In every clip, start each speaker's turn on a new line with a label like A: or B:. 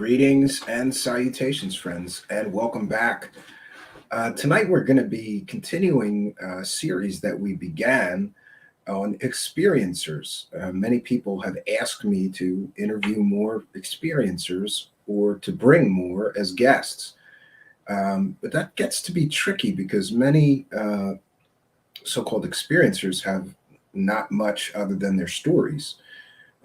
A: Greetings and salutations, friends, and welcome back. Tonight, we're going to be continuing a series that we began on experiencers. Many people have asked me to interview more experiencers or to bring more as guests. But that gets to be tricky because many so called experiencers have not much other than their stories.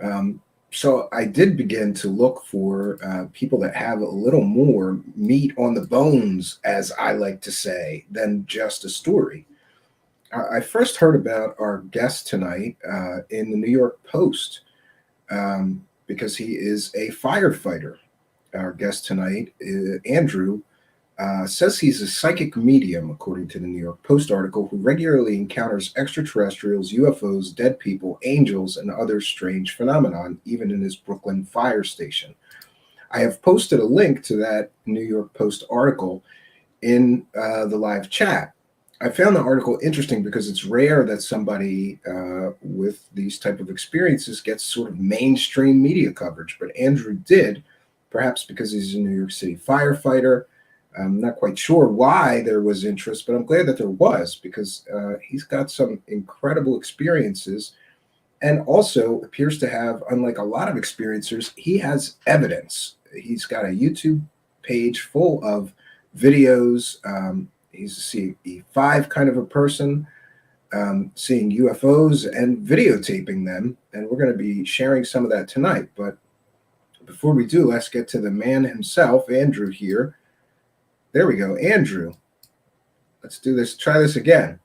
A: Um, so I did begin to look for people that have a little more meat on the bones, as I like to say, than just a story. I first heard about our guest tonight in the New York Post because he is a firefighter. Our guest tonight, Andrew, says he's a psychic medium, according to the New York Post article, who regularly encounters extraterrestrials, UFOs, dead people, angels, and other strange phenomenon, even in his Brooklyn fire station. I have posted a link to that New York Post article in the live chat. I found the article interesting because it's rare that somebody with these type of experiences gets sort of mainstream media coverage, but Andrew did, perhaps because he's a New York City firefighter. I'm not quite sure why there was interest, but I'm glad that there was because he's got some incredible experiences and also appears to have, unlike a lot of experiencers, he has evidence. He's got a YouTube page full of videos. He's a CE5 kind of a person, seeing UFOs and videotaping them. And we're going to be sharing some of that tonight. But before we do, let's get to the man himself, Andrew here. There we go. Andrew, let's do this. Try this again.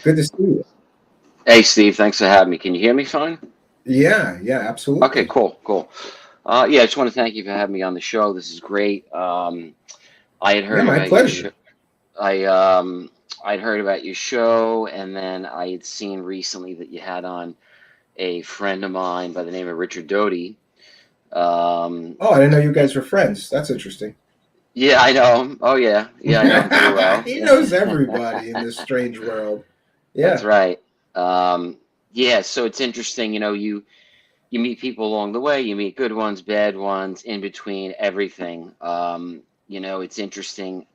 A: Good to see you.
B: Hey, Steve, thanks for having me. Can you hear me fine?
A: Yeah,
B: Okay,
A: absolutely.
B: cool. Yeah, I just want to thank you for having me on the show. This is great. I had
A: Yeah,
B: heard
A: my
B: about your show.
A: pleasure.
B: I'd heard about your show, and then I had seen recently that you had on a friend of mine by the name of Richard Doty. Um,
A: Oh, I didn't know you
B: and
A: guys were friends. That's interesting.
B: yeah, I know him. Oh yeah, I know him pretty well.
A: He knows everybody in this strange world.
B: That's
A: Yeah.
B: right. Yeah, so it's interesting. You meet people along the way, you meet good ones, bad ones, in between, everything. It's interesting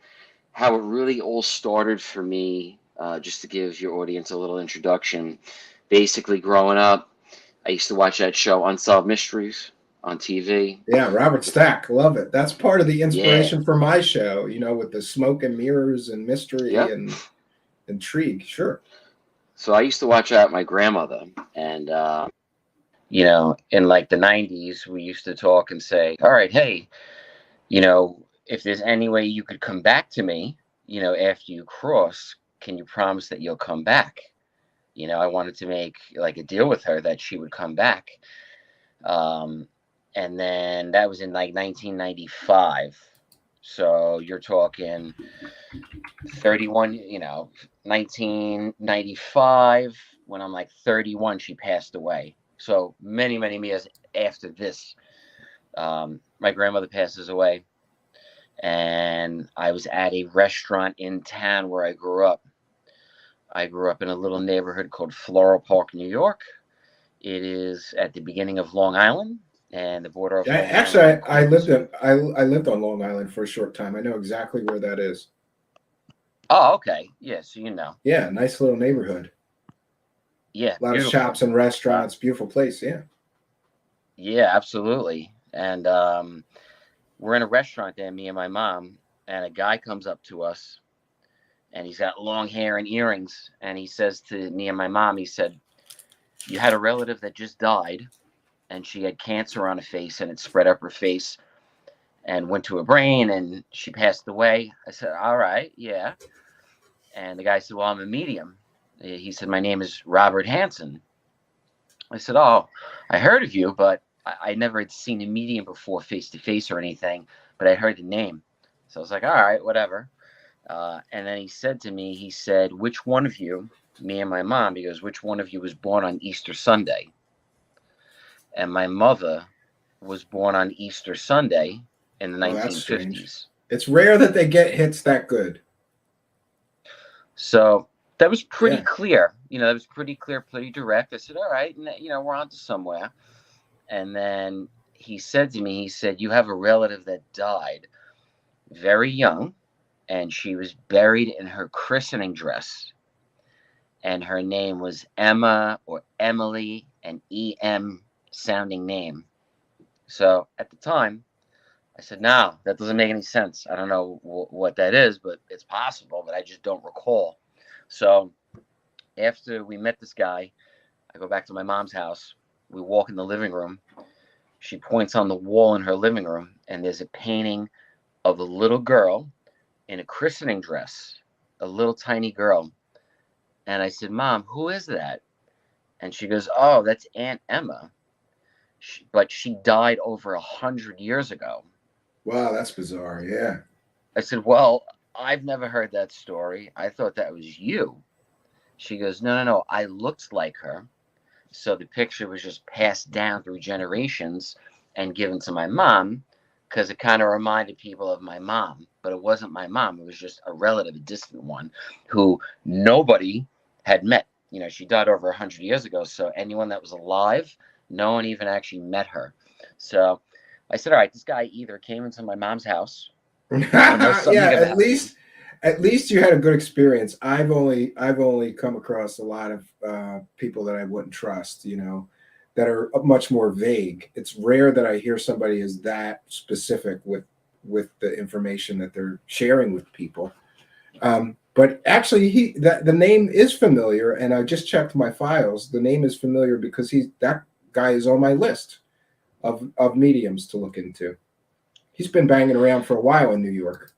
B: how it really all started for me, just to give your audience a little introduction. Basically, growing up, I used to watch that show Unsolved Mysteries on TV.
A: Yeah, Robert Stack. Love it. That's part of the
B: Yeah,
A: inspiration for my show, with the smoke and mirrors and mystery
B: yep.
A: and intrigue. Sure.
B: So I used to watch that with my grandmother, and in like the 90s, we used to talk and say, all right, hey, if there's any way you could come back to me, after you cross, can you promise that you'll come back? I wanted to make like a deal with her that she would come back. Um, and then that was in like 1995. So you're talking 31, 1995. When I'm like 31, she passed away. So many, many years after this, my grandmother passes away. And I was at a restaurant in town where I grew up. I grew up in a little neighborhood called Floral Park, New York. It is at the beginning of Long Island, and the border of
A: Yeah,
B: Long
A: actually,
B: Island and
A: I lived
B: Queens.
A: in I lived on Long Island for a short time. I know exactly where that is.
B: Oh, okay. Yeah, so you know.
A: Yeah, nice little neighborhood.
B: Yeah,
A: A lot of
B: beautiful.
A: shops and restaurants. Beautiful place. Yeah.
B: Yeah, absolutely. And we're in a restaurant there, me and my mom, and a guy comes up to us, and he's got long hair and earrings, and he says to me and my mom, he said, "You had a relative that just died, and she had cancer on her face, and it spread up her face and went to her brain, and she passed away." I said, "All right, yeah." And the guy said, "Well, I'm a medium." He said, "My name is Robert Hansen." I said, "Oh, I heard of you, but I never had seen a medium before face to face or anything, but I heard the name." So I was like, "All right, whatever." And then he said to me, he said, "Which one of you," me and my mom, he goes, "Which one of you was born on Easter Sunday?" And my mother was born on Easter Sunday in the
A: Oh, that's strange.
B: 1950s.
A: It's rare that they get hits that good.
B: So that was pretty
A: Yeah.
B: clear. That was pretty clear, pretty direct. I said, all right, and we're on to somewhere. And then he said to me, he said, "You have a relative that died very young, and she was buried in her christening dress, and her name was Emma or Emily, an EM sounding name." So at the time, I said, "No, that doesn't make any sense. I don't know what that is, but it's possible, but I just don't recall." So after we met this guy, I go back to my mom's house. We walk in the living room. She points on the wall in her living room, and there's a painting of a little girl in a christening dress, a little tiny girl. And I said, "Mom, who is that?" And she goes, "Oh, that's Aunt Emma. But she died over 100 years ago."
A: Wow, that's bizarre. Yeah.
B: I said, "Well, I've never heard that story. I thought that was you." She goes, "No, no, no. I looked like her." So the picture was just passed down through generations and given to my mom because it kind of reminded people of my mom. But it wasn't my mom. It was just a relative, a distant one who nobody had met. You know, she died over 100 years ago. So anyone that was alive, no one even actually met her. So I said, "All right, this guy either came into my mom's house or knows
A: Yeah,
B: something about me."
A: at least you had a good experience. I've only come across a lot of people that I wouldn't trust, you know, that are much more vague. It's rare that I hear somebody is that specific with the information that they're sharing with people. But actually, the name is familiar, and I just checked my files. The name is familiar because that guy is on my list of mediums to look into. He's been banging around for a while in New York.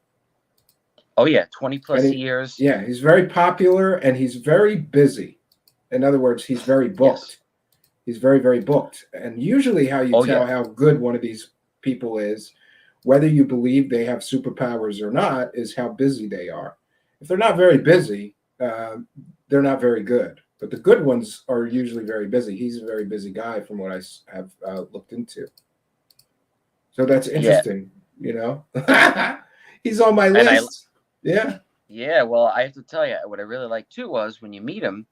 B: Oh, yeah, 20
A: And
B: plus years.
A: yeah, he's very popular and he's very busy. In other words, he's very
B: Yes.
A: booked. He's very, very booked. And usually, how you
B: Oh,
A: tell
B: yeah.
A: how good one of these people is, whether you believe they have superpowers or not, is how busy they are. If they're not very busy, they're not very good. But the good ones are usually very busy. He's a very busy guy, from what I have looked into. So that's
B: Yeah.
A: interesting, you know. He's on my
B: And I,
A: list. Yeah.
B: yeah, well, I have to tell you, what I really liked too was when you meet him,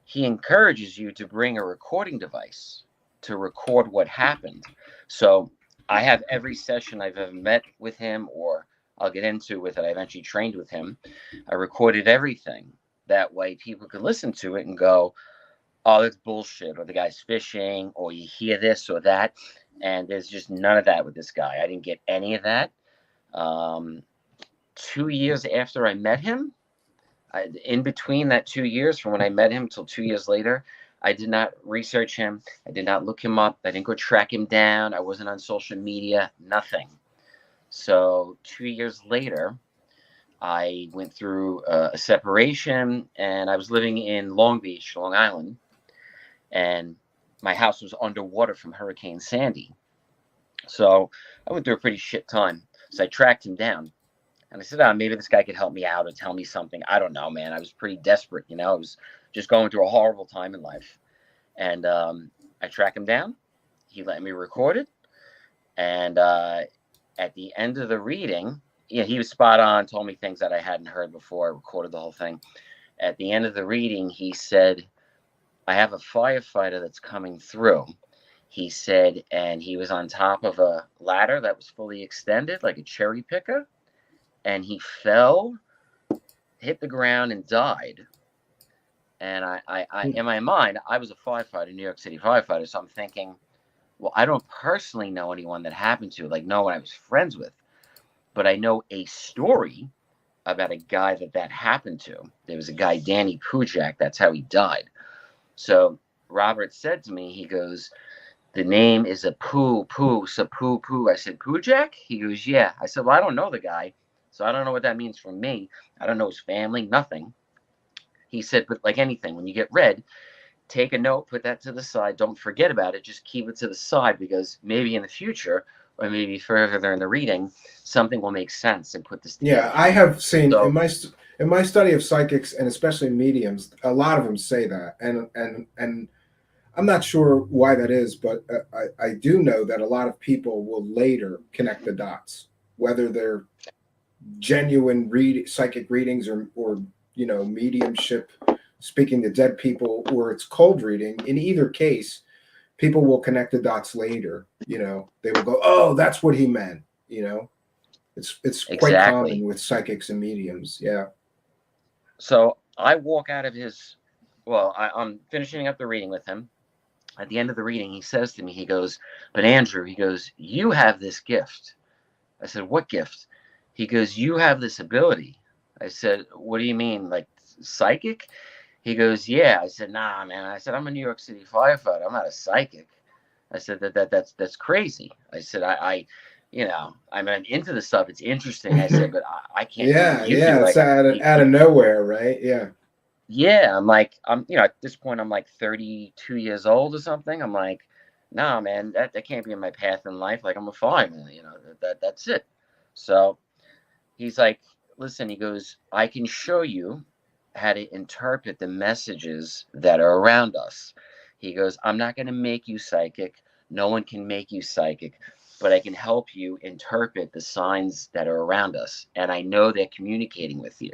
B: he encourages you to bring a recording device to record what happened. So I have every session I've ever met with him, or I'll get into with it. I eventually trained with him. I recorded everything. That way people could listen to it and go, "Oh, that's bullshit," or "the guy's fishing," or "you hear this or that." And there's just none of that with this guy. I didn't get any of that. Um, 2 years after I met him, in between that 2 years from when I met him till 2 years later, I did not research him. I did not look him up. I didn't go track him down. I wasn't on social media, nothing. So 2 years later, I went through a separation, and I was living in Long Beach, Long Island, and my house was underwater from Hurricane Sandy. So I went through a pretty shit time. So I tracked him down. And I said, "Oh, maybe this guy could help me out or tell me something." I don't know, man. I was pretty desperate, you know. I was just going through a horrible time in life. And I tracked him down. He let me record it. And at the end of the reading, you know, he was spot on, told me things that I hadn't heard before. I recorded the whole thing. At the end of the reading, he said, "I have a firefighter that's coming through." He said, and he was on top of a ladder that was fully extended, like a cherry picker. And he fell, hit the ground, and died. And in my mind, I was a firefighter, New York City firefighter. So I'm thinking, well, I don't personally know anyone that happened to, like, no one I was friends with, but I know a story about a guy that happened to. There was a guy, Danny Pujak. That's how he died. So Robert said to me, he goes, "The name is a Poo, so Poo, Poo." I said, "Pujak?" He goes, "Yeah." I said, "Well, I don't know the guy, so I don't know what that means for me. I don't know his family, nothing." He said, "But like anything, when you get read, take a note, put that to the side. Don't forget about it. Just keep it to the side, because maybe in the future, or maybe further in the reading, something will make sense and put this together
A: Yeah,
B: for
A: I
B: you."
A: have seen
B: So
A: in my study of psychics and especially mediums, a lot of them say that, and I'm not sure why that is, but I do know that a lot of people will later connect the dots, whether they're genuine psychic readings or you know mediumship, speaking to dead people, or it's cold reading. In either case, people will connect the dots later. They will go, oh, that's what he meant. It's quite common
B: Exactly.
A: with psychics and mediums. Yeah.
B: So I walk out of his, well, I'm finishing up the reading with him. At the end of the reading, he says to me, he goes, but Andrew, he goes, you have this gift. I said, what gift? He goes, you have this ability. I said, what do you mean? Like psychic? He goes, yeah. I said, nah, man. I said, I'm a New York City firefighter. I'm not a psychic. I said, that's crazy. I said, I'm into the stuff. It's interesting. I said, but I can't do what
A: Yeah,
B: you do.
A: yeah. It's
B: Like,
A: out of nowhere, right? Yeah.
B: yeah, at this point, I'm like 32 years old or something. I'm like, nah, man, that can't be in my path in life. Like, I'm a fireman, that's it. So he's like, listen, he goes, I can show you how to interpret the messages that are around us. He goes, I'm not going to make you psychic. No one can make you psychic, but I can help you interpret the signs that are around us. And I know they're communicating with you.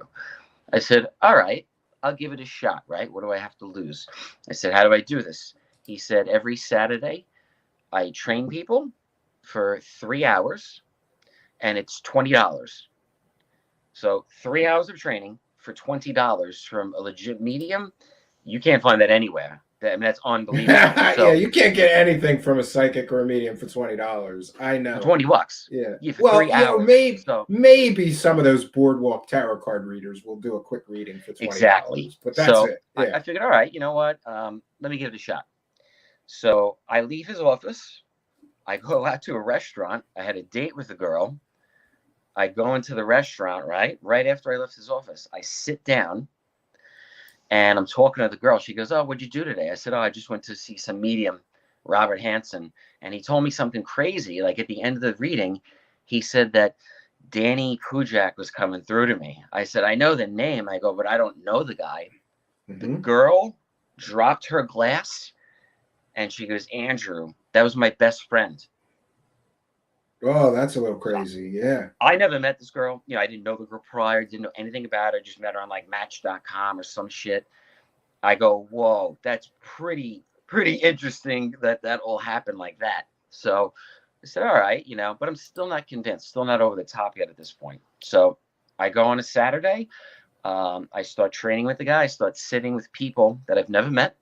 B: I said, all right, I'll give it a shot, right? What do I have to lose? I said, how do I do this? He said, every Saturday, I train people for 3 hours and it's $20. So 3 hours of training for $20 from a legit medium, you can't find that anywhere. That's unbelievable.
A: Yeah,
B: So
A: you can't get anything from a psychic or a medium for $20. I
B: for
A: know.
B: $20,
A: Yeah.
B: yeah, for
A: Well,
B: 3 hours. So
A: maybe some of those boardwalk tarot card readers will do a quick reading for
B: exactly.
A: $20, but that's
B: So
A: it.
B: I,
A: Yeah.
B: I figured, all right, you know what? Let me give it a shot. So I leave his office. I go out to a restaurant. I had a date with a girl. I go into the restaurant, right? Right after I left his office, I sit down and I'm talking to the girl. She goes, oh, what'd you do today? I said, oh, I just went to see some medium, Robert Hansen. And he told me something crazy. Like at the end of the reading, he said that Danny Kujak was coming through to me. I said, I know the name. I go, but I don't know the guy. The
A: Mm-hmm.
B: girl dropped her glass and she goes, Andrew, that was my best friend.
A: Oh, that's a little crazy. Yeah.
B: I never met this girl. I didn't know the girl prior, didn't know anything about her. Just met her on like Match.com or some shit. I go, whoa, that's pretty interesting that all happened like that. So I said, all right, but I'm still not convinced, still not over the top yet at this point. So I go on a Saturday. I start training with the guy. I start sitting with people that I've never met.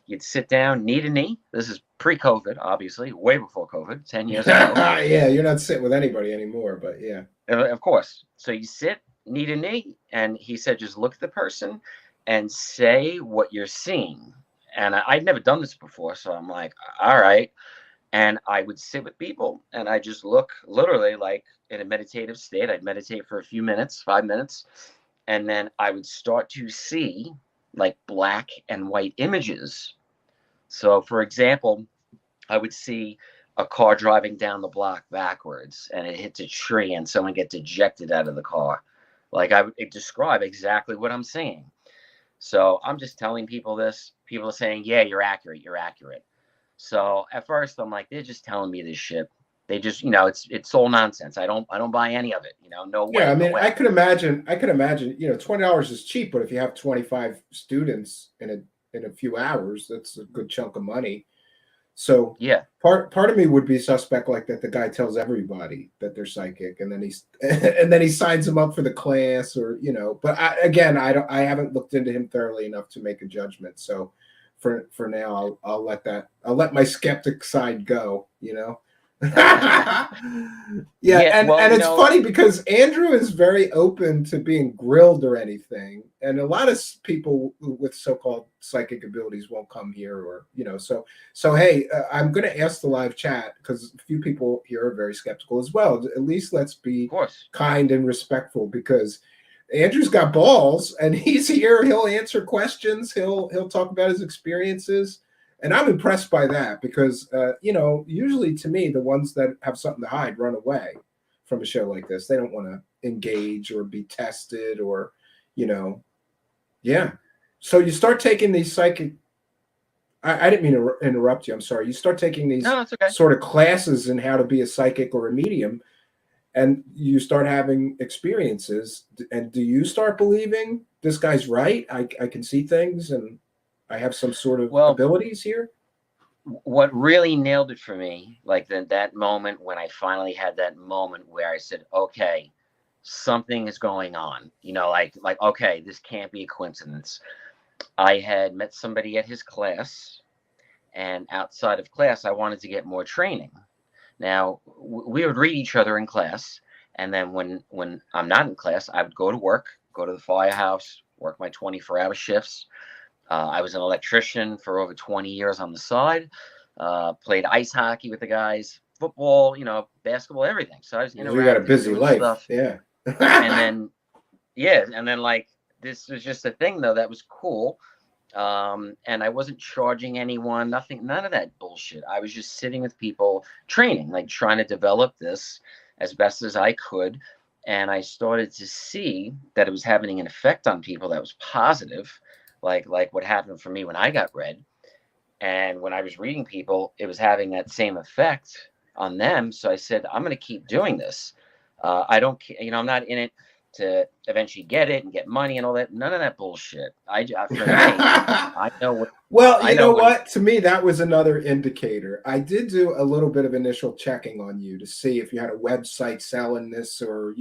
B: You'd sit down, knee to knee. This is pre-COVID, obviously, way before COVID, 10 years ago.
A: Yeah, you're not sitting with anybody anymore, but yeah.
B: Of course. So you sit knee to knee, and he said, just look at the person and say what you're seeing. And I'd never done this before, so I'm like, all right. And I would sit with people, and I just look literally like in a meditative state. I'd meditate for a few minutes, 5 minutes, and then I would start to see like black and white images. So, for example, I would see a car driving down the block backwards and it hits a tree and someone gets ejected out of the car. Like I would describe exactly what I'm seeing. So I'm just telling people this. People are saying, yeah, you're accurate. You're accurate. So at first I'm like, they're just telling me this shit. They just, it's all nonsense. I don't buy any of it. No
A: Yeah,
B: way,
A: I
B: no
A: mean,
B: way.
A: I could imagine, $20 is cheap, but if you have 25 students in a few hours, that's a good chunk of money. So
B: Yeah.
A: part of me would be suspect like that the guy tells everybody that they're psychic and then he signs them up for the class but I haven't looked into him thoroughly enough to make a judgment. So for now I'll let my skeptic side go. Yeah,
B: Yeah. Well,
A: and it's funny because Andrew is very open to being grilled or anything, and a lot of people with so-called psychic abilities won't come here, or so hey, I'm going to ask the live chat because a few people here are very skeptical as well. At least let's be
B: of course.
A: kind and respectful, because Andrew's got balls and he's here. He'll answer questions. He'll talk about his experiences. And I'm impressed by that because, usually to me, the ones that have something to hide run away from a show like this. They don't want to engage or be tested or, yeah. So you start taking these psychic. I didn't mean to interrupt you. I'm sorry. You start taking these
B: No, it's okay.
A: sort of classes in how to be a psychic or a medium, and you start having experiences. And do you start believing this guy's right? I can see things and I have some sort of abilities here.
B: what really nailed it for me, like that moment when I finally had that moment where I said, okay, something is going on, like, okay, this can't be a coincidence. I had met somebody at his class, and outside of class, I wanted to get more training. Now, we would read each other in class, and then when I'm not in class, I would go to work, go to the firehouse, work my 24-hour shifts. I was an electrician for over 20 years on the side. Played ice hockey with the guys, football, basketball, everything. So I was
A: You got a
B: interactive,
A: busy
B: doing
A: life.
B: stuff.
A: Yeah.
B: And then, yeah, and then like this was just a thing though that was cool. And I wasn't charging anyone, nothing, none of that bullshit. I was just sitting with people, training, like trying to develop this as best as I could. And I started to see that it was having an effect on people that was positive, like what happened for me when I got read. And when I was reading people, it was having that same effect on them. So I said, I'm going to keep doing this. I don't, I'm not in it to eventually get it and get money and all that. None of that bullshit. For me, I know what,
A: Well,
B: I
A: you
B: know
A: know
B: what it,
A: what? To me, that was another indicator. I did do a little bit of initial checking on you to see if you had a website selling this, or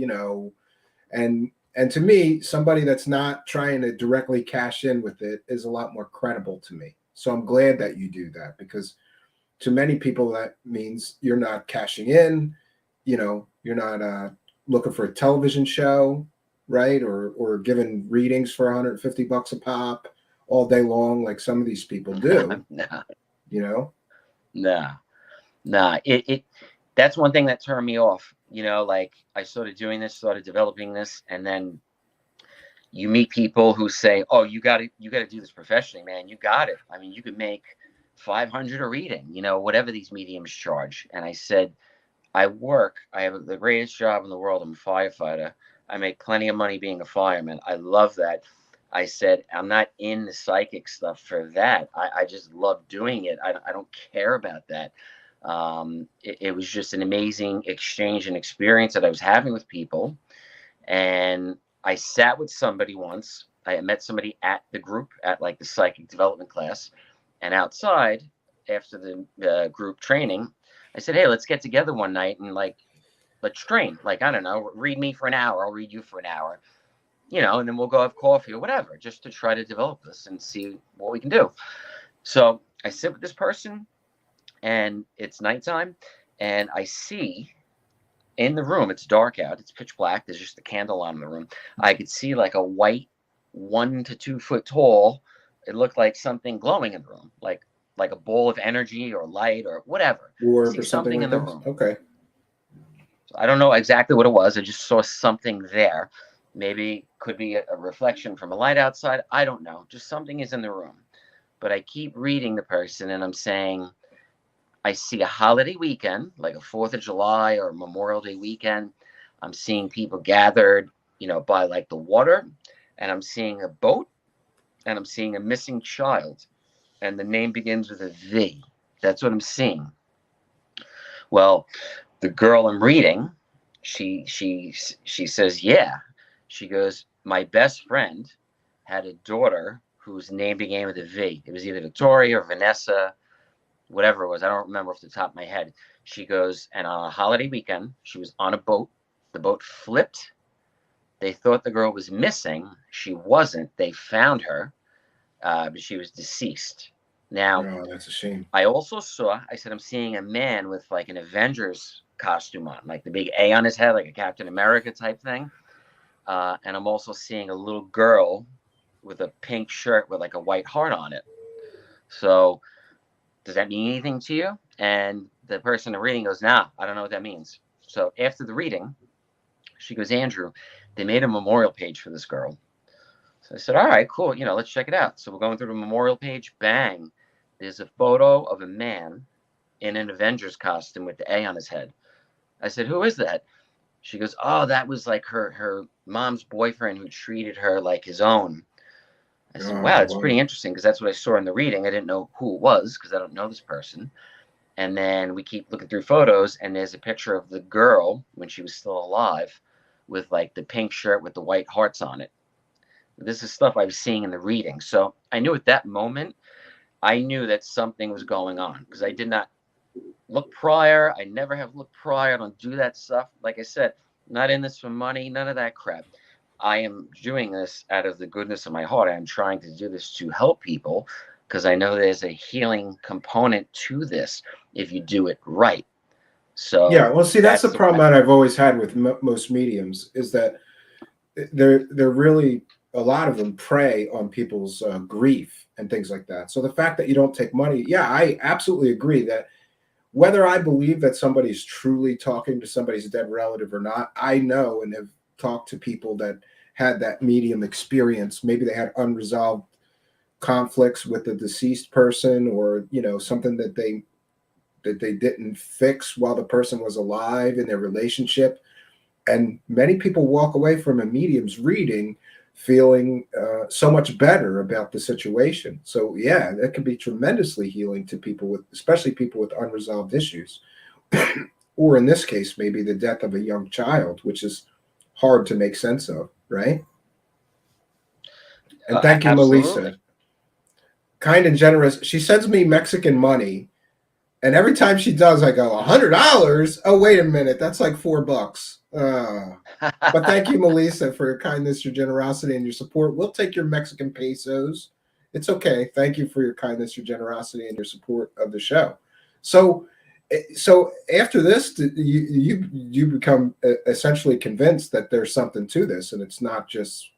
A: and to me, somebody that's not trying to directly cash in with it is a lot more credible to me. So I'm glad that you do that, because to many people that means you're not cashing in. You're not looking for a television show, right? Or giving readings for $150 a pop all day long, like some of these people do.
B: nah,
A: You know.
B: nah, nah. That's one thing that turned me off. Like I started doing this, started developing this, and then you meet people who say, "Oh, you got to do this professionally, man. You got it. I mean, you could make 500 a reading, whatever these mediums charge." And I said, I have the greatest job in the world. I'm a firefighter. I make plenty of money being a fireman. I love that. I said, I'm not in the psychic stuff for that. I just love doing it. I don't care about that. It was just an amazing exchange and experience that I was having with people. And I sat with somebody once. I met somebody at the group at like the psychic development class. And outside, after the group training, I said, hey, let's get together one night and like, let's train. Like, I don't know, read me for an hour. I'll read you for an hour, and then we'll go have coffee or whatever, just to try to develop this and see what we can do. So I sit with this person, and it's nighttime, and I see in the room, it's dark out, it's pitch black, there's just a candle on in the room. I could see like a white 1 to 2 foot tall, it looked like something glowing in the room, like a ball of energy or light or whatever.
A: Orb
B: See
A: or something
B: something
A: like
B: in the
A: this.
B: room.
A: Okay.
B: So I don't know exactly what it was. I just saw something there. Maybe could be a reflection from a light outside. I don't know. Just something is in the room. But I keep reading the person, and I'm saying, I see a holiday weekend, like a 4th of July or Memorial Day weekend. I'm seeing people gathered, by like the water, and I'm seeing a boat, and I'm seeing a missing child, and the name begins with a V. That's what I'm seeing. Well, the girl I'm reading, she says, yeah. She goes, my best friend had a daughter whose name began with a V. It was either Victoria or Vanessa, whatever it was. I don't remember off the top of my head. She goes, and on a holiday weekend, she was on a boat. The boat flipped. They thought the girl was missing. She wasn't. They found her, but she was deceased. Now,
A: Oh, that's a shame.
B: I said, I'm seeing a man with like an Avengers costume on, like the big A on his head, like a Captain America type thing. And I'm also seeing a little girl with a pink shirt with like a white heart on it. So does that mean anything to you? And the person in the reading goes, nah, I don't know what that means. So after the reading, she goes, Andrew, they made a memorial page for this girl. So I said, all right, cool. Let's check it out. So we're going through the memorial page. Bang. There's a photo of a man in an Avengers costume with the A on his head. I said, who is that? She goes, oh, that was like her mom's boyfriend who treated her like his own. I said, wow,
A: Oh,
B: it's pretty
A: wow.
B: interesting, because that's what I saw in the reading. I didn't know who it was because I don't know this person. And then we keep looking through photos, and there's a picture of the girl when she was still alive with like the pink shirt with the white hearts on it. This is stuff I was seeing in the reading. So I knew at that moment I knew that something was going on because I did not look prior. I never have looked prior. I don't do that stuff. Like I said, not in this for money, none of that crap. I am doing this out of the goodness of my heart. I'm trying to do this to help people because I know there's a healing component to this if you do it right.
A: Yeah,
B: So
A: well, see, that's the
B: that's the
A: problem that I've always had with most mediums is that they're really, a lot of them prey on people's grief and things like that. So the fact that you don't take money, yeah, I absolutely agree that whether I believe that somebody's truly talking to somebody's dead relative or not, I know and have talked to people that had that medium experience. Maybe they had unresolved conflicts with the deceased person, or something that they didn't fix while the person was alive in their relationship. And many people walk away from a medium's reading feeling so much better about the situation. So yeah, that can be tremendously healing to people with, especially people with unresolved issues, or in this case, maybe the death of a young child, which is hard to make sense of, right? And thank you,
B: absolutely.
A: Melissa. Kind and generous. She sends me Mexican money, and every time she does, I go, $100. Oh, wait a minute, that's like $4. But thank you, Melissa, for your kindness, your generosity, and your support. We'll take your Mexican pesos. It's okay. Thank you for your kindness, your generosity, and your support of the show. So after this, you become essentially convinced that there's something to this, and it's not just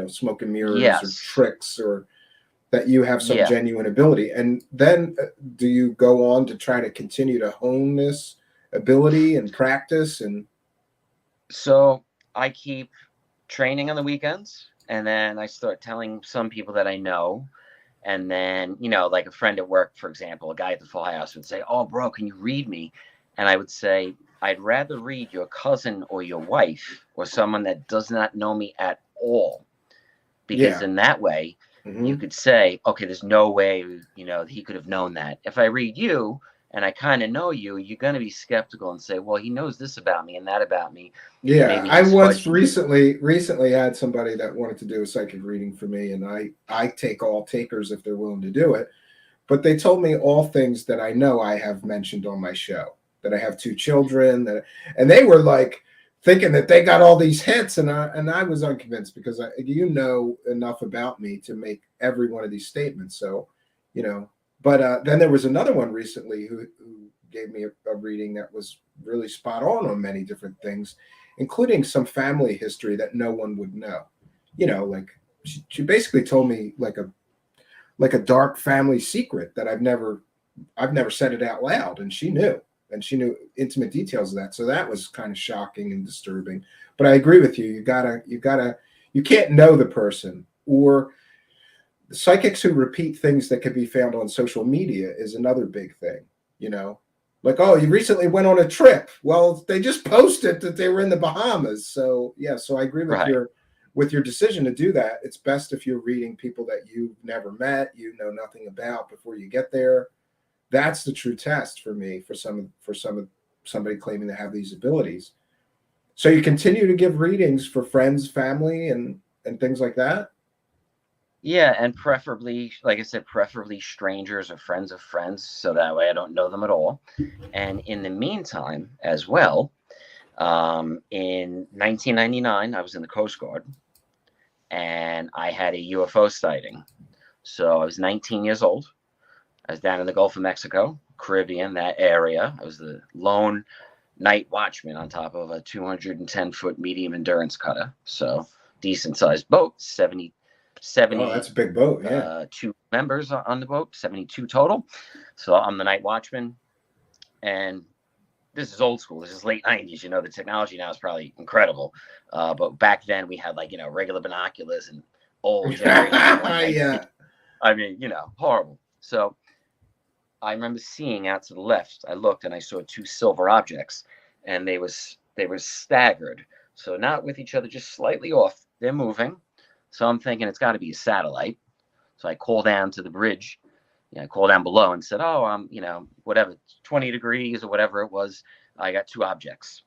A: smoke and mirrors or
B: Yes.
A: tricks, or that you have some
B: Yeah.
A: genuine ability. And then do you go on to try to continue to hone this ability and practice? And
B: So I keep training on the weekends, and then I start telling some people that I know. And then, like a friend at work, for example, a guy at the Full House would say, "Oh, bro, can you read me?" And I would say, "I'd rather read your cousin or your wife or someone that does not know me at all." Because
A: yeah.
B: in that way, you
A: Hmm.
B: could say, "Okay, there's no way, he could have known that." If I read you and I kind of know you, you're going to be skeptical and say, "Well, he knows this about me and that about me."
A: Yeah,
B: Maybe
A: I
B: he's
A: once
B: fudged me.
A: recently had somebody that wanted to do a psychic reading for me, and I take all takers if they're willing to do it. But they told me all things that I know I have mentioned on my show, that I have two children, and they were like thinking that they got all these hits, and I was unconvinced because you know enough about me to make every one of these statements. So, you know, but then there was another one recently who gave me a reading that was really spot on many different things, including some family history that no one would know. Like she basically told me like a dark family secret that I've never said it out loud, and she knew intimate details of that. So that was kind of shocking and disturbing. But I agree with you. You can't know the person, or the psychics who repeat things that can be found on social media is another big thing. You know, like, oh, you recently went on a trip. Well, they just posted that they were in the Bahamas. So yeah, so I agree with
B: Right.
A: your decision to do that. It's best if you're reading people that you've never met, you know nothing about before you get there. That's the true test for me, somebody claiming to have these abilities. So you continue to give readings for friends, family, and things like that.
B: Yeah, and preferably, like I said, preferably strangers or friends of friends, so that way I don't know them at all. And in the meantime, as well, in 1999, I was in the Coast Guard, and I had a UFO sighting. So I was 19 years old. I was down in the Gulf of Mexico, Caribbean, that area. I was the lone night watchman on top of a 210-foot medium endurance cutter. So decent sized boat,
A: Oh, that's a big boat. Yeah.
B: 72 members on the boat, 72 total. So I'm the night watchman. And this is old school. This is late 90s. The technology now is probably incredible. But back then we had regular binoculars and old generation one night.
A: Yeah.
B: I mean, horrible. So I remember seeing out to the left. I looked and I saw two silver objects, and they were staggered. So not with each other, just slightly off. They're moving. So I'm thinking it's got to be a satellite. So I call down to the bridge. I call down below and said, "Oh, whatever, 20 degrees or whatever it was. I got two objects."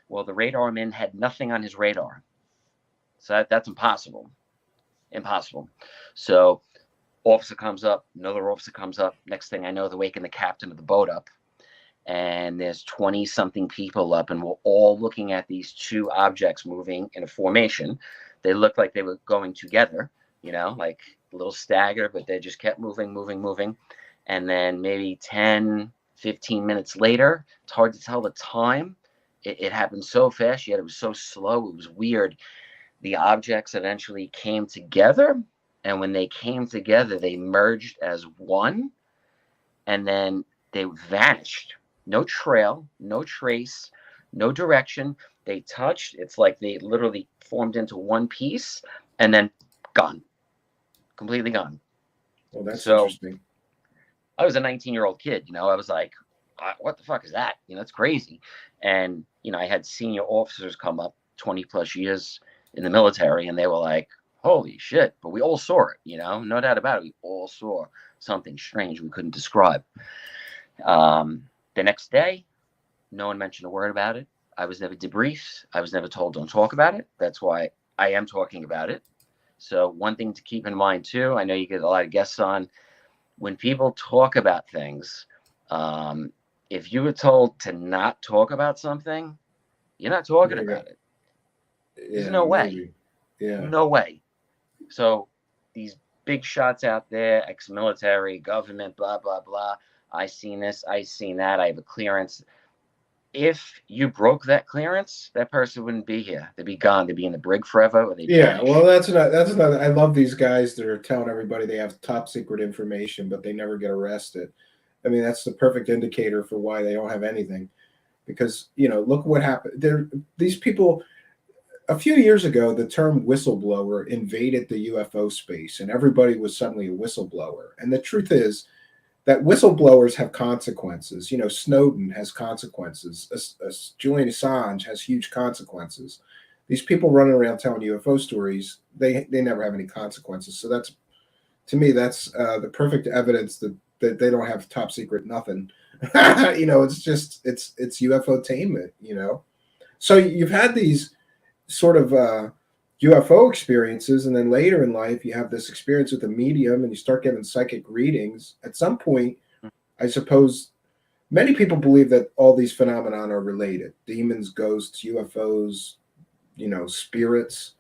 B: Well, the radar man had nothing on his radar. So that's impossible. Impossible. So Officer comes up, another officer comes up. Next thing I know, they're waking the captain of the boat up. And there's 20 something people up, and we're all looking at these two objects moving in a formation. They looked like they were going together, like a little stagger, but they just kept moving. And then maybe 10, 15 minutes later, it's hard to tell the time. It happened so fast, yet it was so slow. It was weird. The objects eventually came together, and when they came together, they merged as one, and then they vanished. No trail, no trace, no direction. They touched. It's like they literally formed into one piece and then gone, completely gone.
A: Well, that's
B: So
A: interesting.
B: I was a 19-year-old kid. I was like, what the fuck is that? It's crazy. And, I had senior officers come up 20 plus years in the military, and they were like, holy shit. But we all saw it, no doubt about it. We all saw something strange we couldn't describe. The next day, no one mentioned a word about it. I was never debriefed. I was never told don't talk about it. That's why I am talking about it. So one thing to keep in mind too, I know you get a lot of guests on, when people talk about things, if you were told to not talk about something, you're not talking about it. There's no way.
A: Yeah.
B: No way. So these big shots out there, ex-military, government, blah, blah, blah. I seen this, I seen that, I have a clearance. If you broke that clearance, that person wouldn't be here. They'd be gone. They'd be in the brig forever, or they'd vanish.
A: Well, that's not. I love these guys that are telling everybody they have top secret information, but they never get arrested. I mean, that's the perfect indicator for why they don't have anything. Because look what happened. These people. A few years ago, the term whistleblower invaded the UFO space, and everybody was suddenly a whistleblower. And the truth is that whistleblowers have consequences. Snowden has consequences. Julian Assange has huge consequences. These people running around telling UFO stories, they never have any consequences. So that's, to me, that's the perfect evidence that they don't have top secret nothing. It's just it's UFO-tainment. So you've had these sort of UFO experiences, and then later in life you have this experience with a medium and you start getting psychic readings. At some point, I suppose many people believe that all these phenomena are related: demons, ghosts, UFOs, spirits.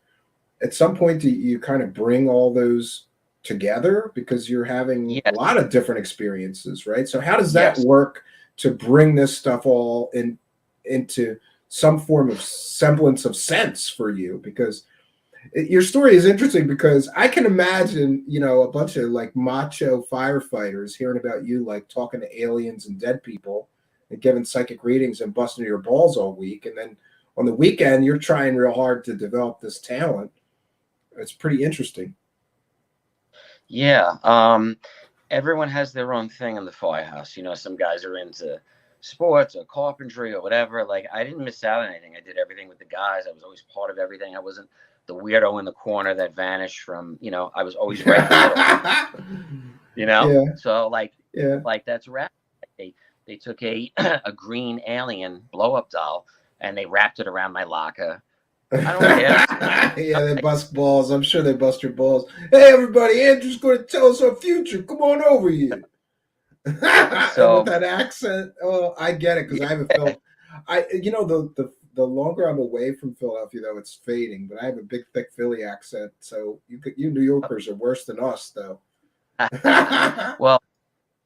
A: At some point, do you kind of bring all those together because you're having a lot of different experiences, right? So how does that work to bring this stuff all into some form of semblance of sense for you? Because your story is interesting, because I can imagine, a bunch of like macho firefighters hearing about you, like talking to aliens and dead people and giving psychic readings and busting your balls all week. And then on the weekend, you're trying real hard to develop this talent. It's pretty interesting.
B: Yeah. Everyone has their own thing in the firehouse. Some guys are into sports or carpentry or whatever. Like, I didn't miss out on anything. I did everything with the guys. I was always part of everything. I wasn't the weirdo in the corner that vanished from, I was always right in the middle. So like that's rap. They took a green alien blow-up doll and they wrapped it around my locker. I don't care.
A: Yeah, they bust balls. I'm sure they bust your balls. Hey, everybody, Andrew's going to tell us our future. Come on over here. So with that accent, I get it, because I haven't felt. The longer I'm away from Philadelphia, though, it's fading. But I have a big, thick Philly accent, so you New Yorkers are worse than us, though.
B: Well,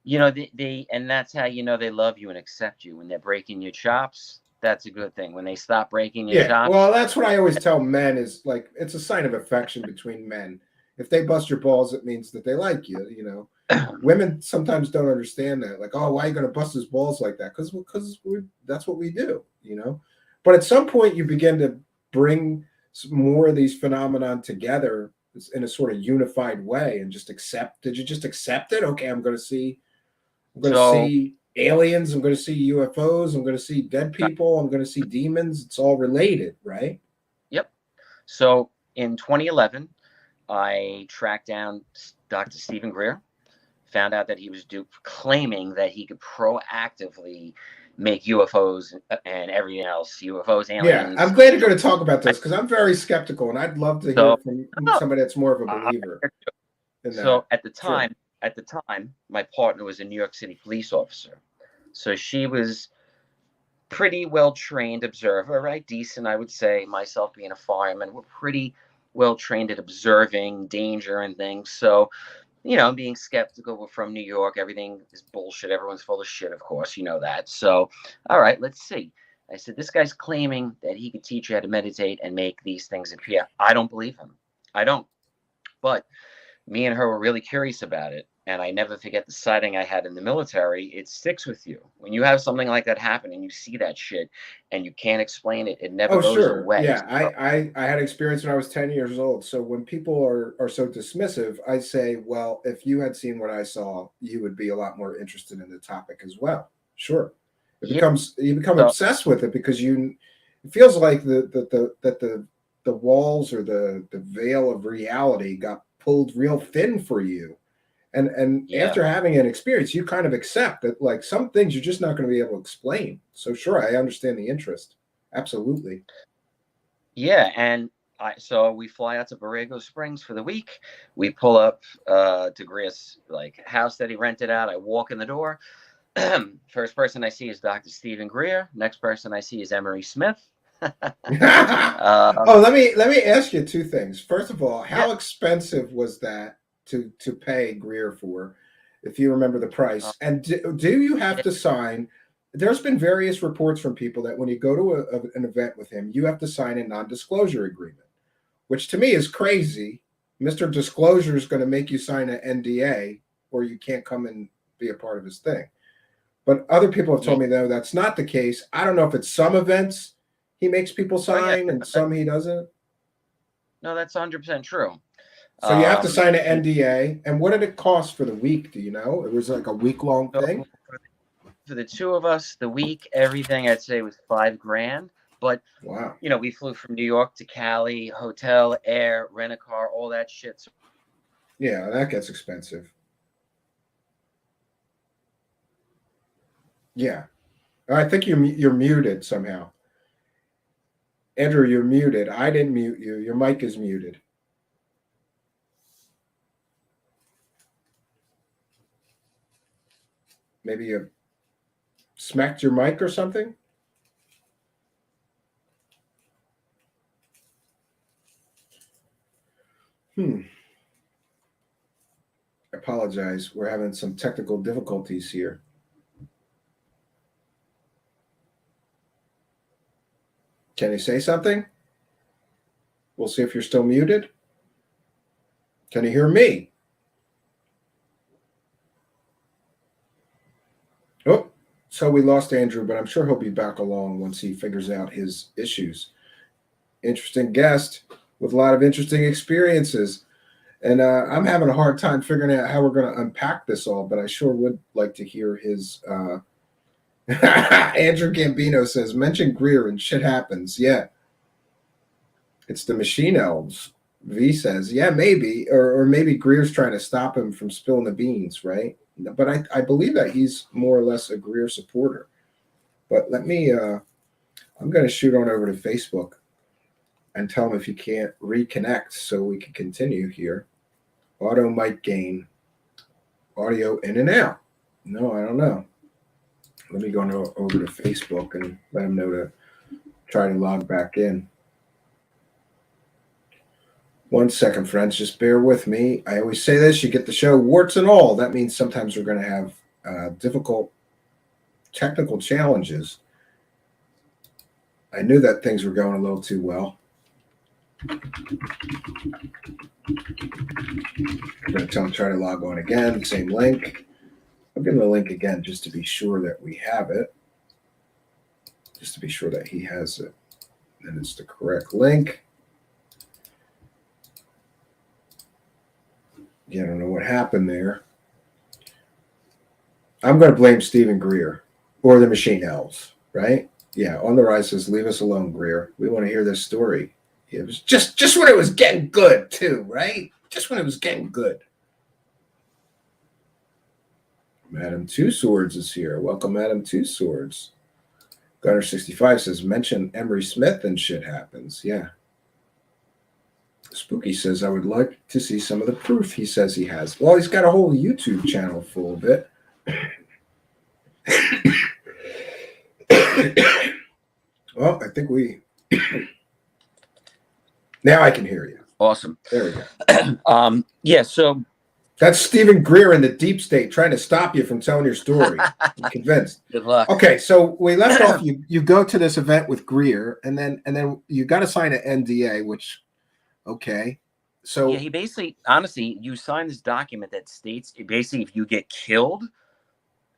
B: they and that's how they love you and accept you when they're breaking your chops. That's a good thing. When they stop breaking your chops.
A: Well, that's what I always tell men, is like, it's a sign of affection between men. If they bust your balls, it means that they like you. Women sometimes don't understand that. Like, oh, why are you going to bust his balls like that? Because that's what we do, But at some point, you begin to bring more of these phenomenon together in a sort of unified way and just accept. Did you just accept it? Okay, I'm going to see aliens. I'm going to see UFOs. I'm going to see dead people. I'm going to see demons. It's all related, right?
B: Yep. So in 2011, I tracked down Dr. Stephen Greer. Found out that he was claiming that he could proactively make UFOs and everything else, UFOs, aliens.
A: Yeah, I'm glad you're going to talk about this, because I'm very skeptical, and I'd love to hear from somebody that's more of a believer. in
B: So
A: that.
B: at the
A: Sure.
B: time, my partner was a New York City police officer. So she was pretty well trained observer, right? Decent, I would say. Myself being a fireman, we're pretty well trained at observing danger and things. So, being skeptical, we're from New York, everything is bullshit. Everyone's full of shit, of course, you know that. So, all right, let's see. I said, this guy's claiming that he could teach you how to meditate and make these things appear. I don't believe him. I don't. But me and her were really curious about it. And I never forget the sighting I had in the military. It sticks with you. When you have something like that happen and you see that shit and you can't explain it, it never
A: Oh,
B: goes
A: sure.
B: away.
A: Yeah. I had experience when I was 10 years old. So when people are so dismissive, I say, well, if you had seen what I saw, you would be a lot more interested in the topic as well. Sure.
B: Yeah.
A: You become
B: So,
A: obsessed with it because it feels like the walls or the veil of reality got pulled real thin for you. And
B: yeah.
A: after having an experience, you kind of accept that like some things you're just not going to be able to explain. So sure, I understand the interest. Absolutely.
B: Yeah. And so we fly out to Borrego Springs for the week. We pull up to Gria's like house that he rented out. I walk in the door. First person I see is Dr. Stephen Greer. Next person I see is Emery Smith.
A: Oh, let me ask you two things. First of all,
B: Yeah.
A: how expensive was that to pay Greer for, if you remember the
B: Uh,
A: price? And do you have
B: yeah.
A: to sign? There's been various reports from people that when you go to an event with him, you have to sign a non-disclosure agreement, which to me is crazy. Mr. Disclosure is going to make you sign an NDA, or you can't come and be a part of his thing. But other people have
B: Yeah.
A: told me, though, that's not the case. I don't know if it's some events he makes people
B: Oh, yeah.
A: sign and some he doesn't.
B: No, that's 100% true.
A: So you have to sign an
B: He
A: NDA. And what did it cost for the week? Do you know? It was like a week long
B: so
A: thing.
B: for the two of us, the week, everything I'd say was 5 grand. But
A: Wow.
B: we flew from New York to Cali, hotel, air, rent a car, all that shit. So,
A: Yeah, that gets expensive. Yeah. I think you're muted somehow. Andrew, you're muted. I didn't mute you. Your mic is muted. Maybe you smacked your mic or something? Hmm. I apologize. We're having some technical difficulties here. Can you say something? We'll see if you're still muted. Can you hear me? Oh, so we lost Andrew, but I'm sure he'll be back along once he figures out his issues. Interesting guest with a lot of interesting experiences. And I'm having a hard time figuring out how we're going to unpack this all, but I sure would like to hear his. Andrew Gambino says, mention Greer and shit happens. Yeah, it's the machine elves. V says, yeah, maybe. Or maybe Greer's trying to stop him from spilling the beans, right? But I believe that he's more or less a Greer supporter. But I'm going to shoot on over to Facebook and tell him if he can't reconnect so we can continue here. Auto mic gain, audio in and out. No, I don't know. Let me go over to Facebook and let him know to try to log back in. 1 second, friends. Just bear with me. I always say this: you get the show warts and all. That means sometimes we're going to have difficult technical challenges. I knew that things were going a little too well. I'm going to tell him try to log on again. Same link. I'll give him the link again just to be sure that we have it. Just to be sure that he has it. And it's the correct link. Yeah, I don't know what happened there. I'm going to blame Stephen Greer or the Machine Elves, right? Yeah, on the rise says, leave us alone, Greer. We want to hear this story. It was just when it was getting good, too, right? Just when it was getting good. Madam Two Swords is here. Welcome, Madam Two Swords. Gunner65 says, mention Emery Smith and shit happens. Yeah. Spooky says, I would like to see some of the proof he says he has. Well, he's got a whole YouTube channel full of it. Well, I think now I can hear you.
B: Awesome.
A: There we go.
B: Yeah, so
A: that's Stephen Greer in the deep state trying to stop you from telling your story. I'm convinced.
B: Good luck.
A: Okay, so we left off. You go to this event with Greer, and then you got to sign an NDA, which, okay. So
B: yeah, he basically, honestly, you sign this document that states basically if you get killed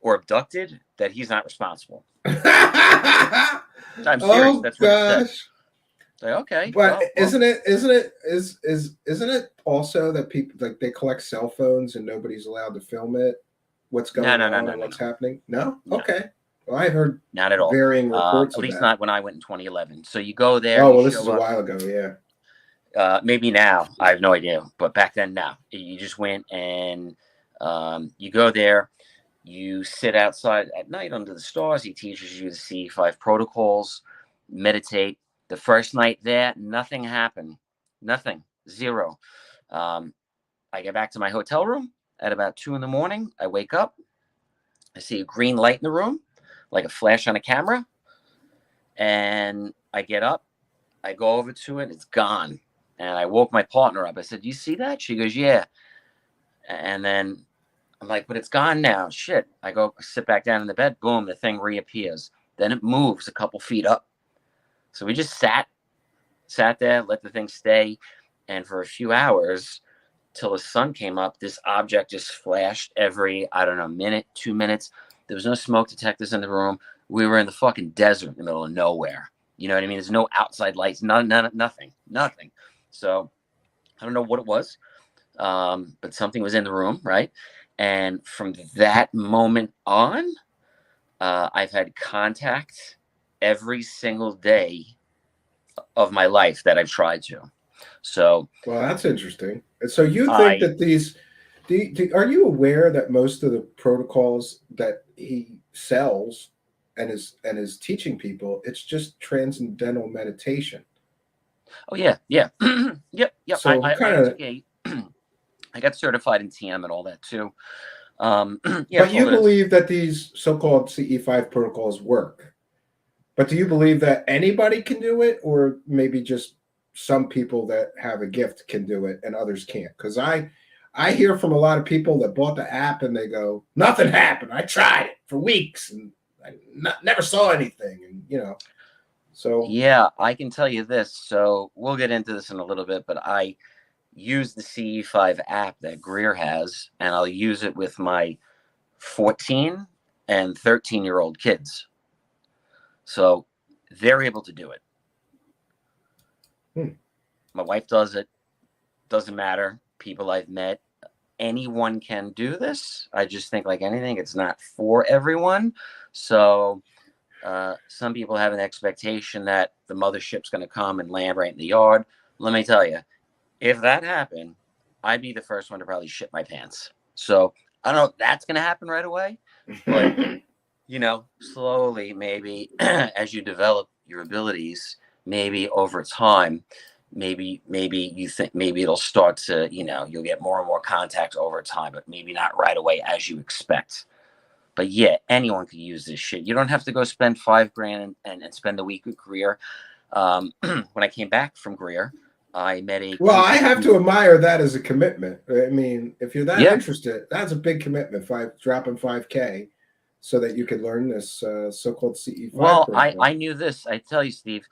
B: or abducted, that he's not responsible. I'm serious. That's what it says. Like, okay,
A: but isn't it also that people like they collect cell phones and nobody's allowed to film it? What's going on and what's happening? No? Okay. Well, I heard
B: not at all
A: varying reports.
B: At least not when I went in 2011. So you go there.
A: Oh well, this is a while ago. Yeah.
B: Maybe now. I have no idea. But back then, no. You just went and you go there. You sit outside at night under the stars. He teaches you the CE5 protocols. Meditate. The first night there, nothing happened. Nothing. Zero. I get back to my hotel room at about 2 a.m. I wake up. I see a green light in the room, like a flash on a camera. And I get up. I go over to it. It's gone. And I woke my partner up. I said, "Do you see that?" She goes, "Yeah." And then I'm like, "But it's gone now." Shit. I go sit back down in the bed. Boom, the thing reappears. Then it moves a couple feet up. So we just sat there, let the thing stay. And for a few hours till the sun came up, this object just flashed every, I don't know, minute, 2 minutes. There was no smoke detectors in the room. We were in the fucking desert in the middle of nowhere. You know what I mean? There's no outside lights, nothing. So I don't know what it was, but something was in the room, right? And from that moment on, I've had contact every single day of my life that I've tried to. So,
A: well, that's interesting. So you think that these, are you aware that most of the protocols that he sells and is teaching people, it's just transcendental meditation?
B: Oh yeah. Yep.
A: So
B: I got certified in TM and all that too.
A: But you believe that these so-called CE5 protocols work? But do you believe that anybody can do it, or maybe just some people that have a gift can do it and others can't? Because I hear from a lot of people that bought the app and they go, "Nothing happened. I tried it for weeks and I never saw anything." And so
B: yeah, I can tell you this. So we'll get into this in a little bit, but I use the CE5 app that Greer has, and I'll use it with my 14 and 13-year-old kids. So they're able to do it. My wife does it. Doesn't matter. People I've met, anyone can do this. I just think, like anything, it's not for everyone. So some people have an expectation that the mothership's going to come and land right in the yard. Let me tell you, if that happened, I'd be the first one to probably shit my pants. So I don't know if that's going to happen right away, but slowly, maybe as you develop your abilities, maybe over time, maybe you think maybe it'll start to, you'll get more and more contact over time, but maybe not right away as you expect. But yeah, anyone can use this shit. You don't have to go spend $5,000 and spend a week with Greer. When I came back from Greer, I met a.
A: Well, I have to admire that as a commitment. I mean, if you're that interested, that's a big commitment. Dropping $5,000 so that you could learn this so-called CE5.
B: Well, I knew this. I tell you, Steve,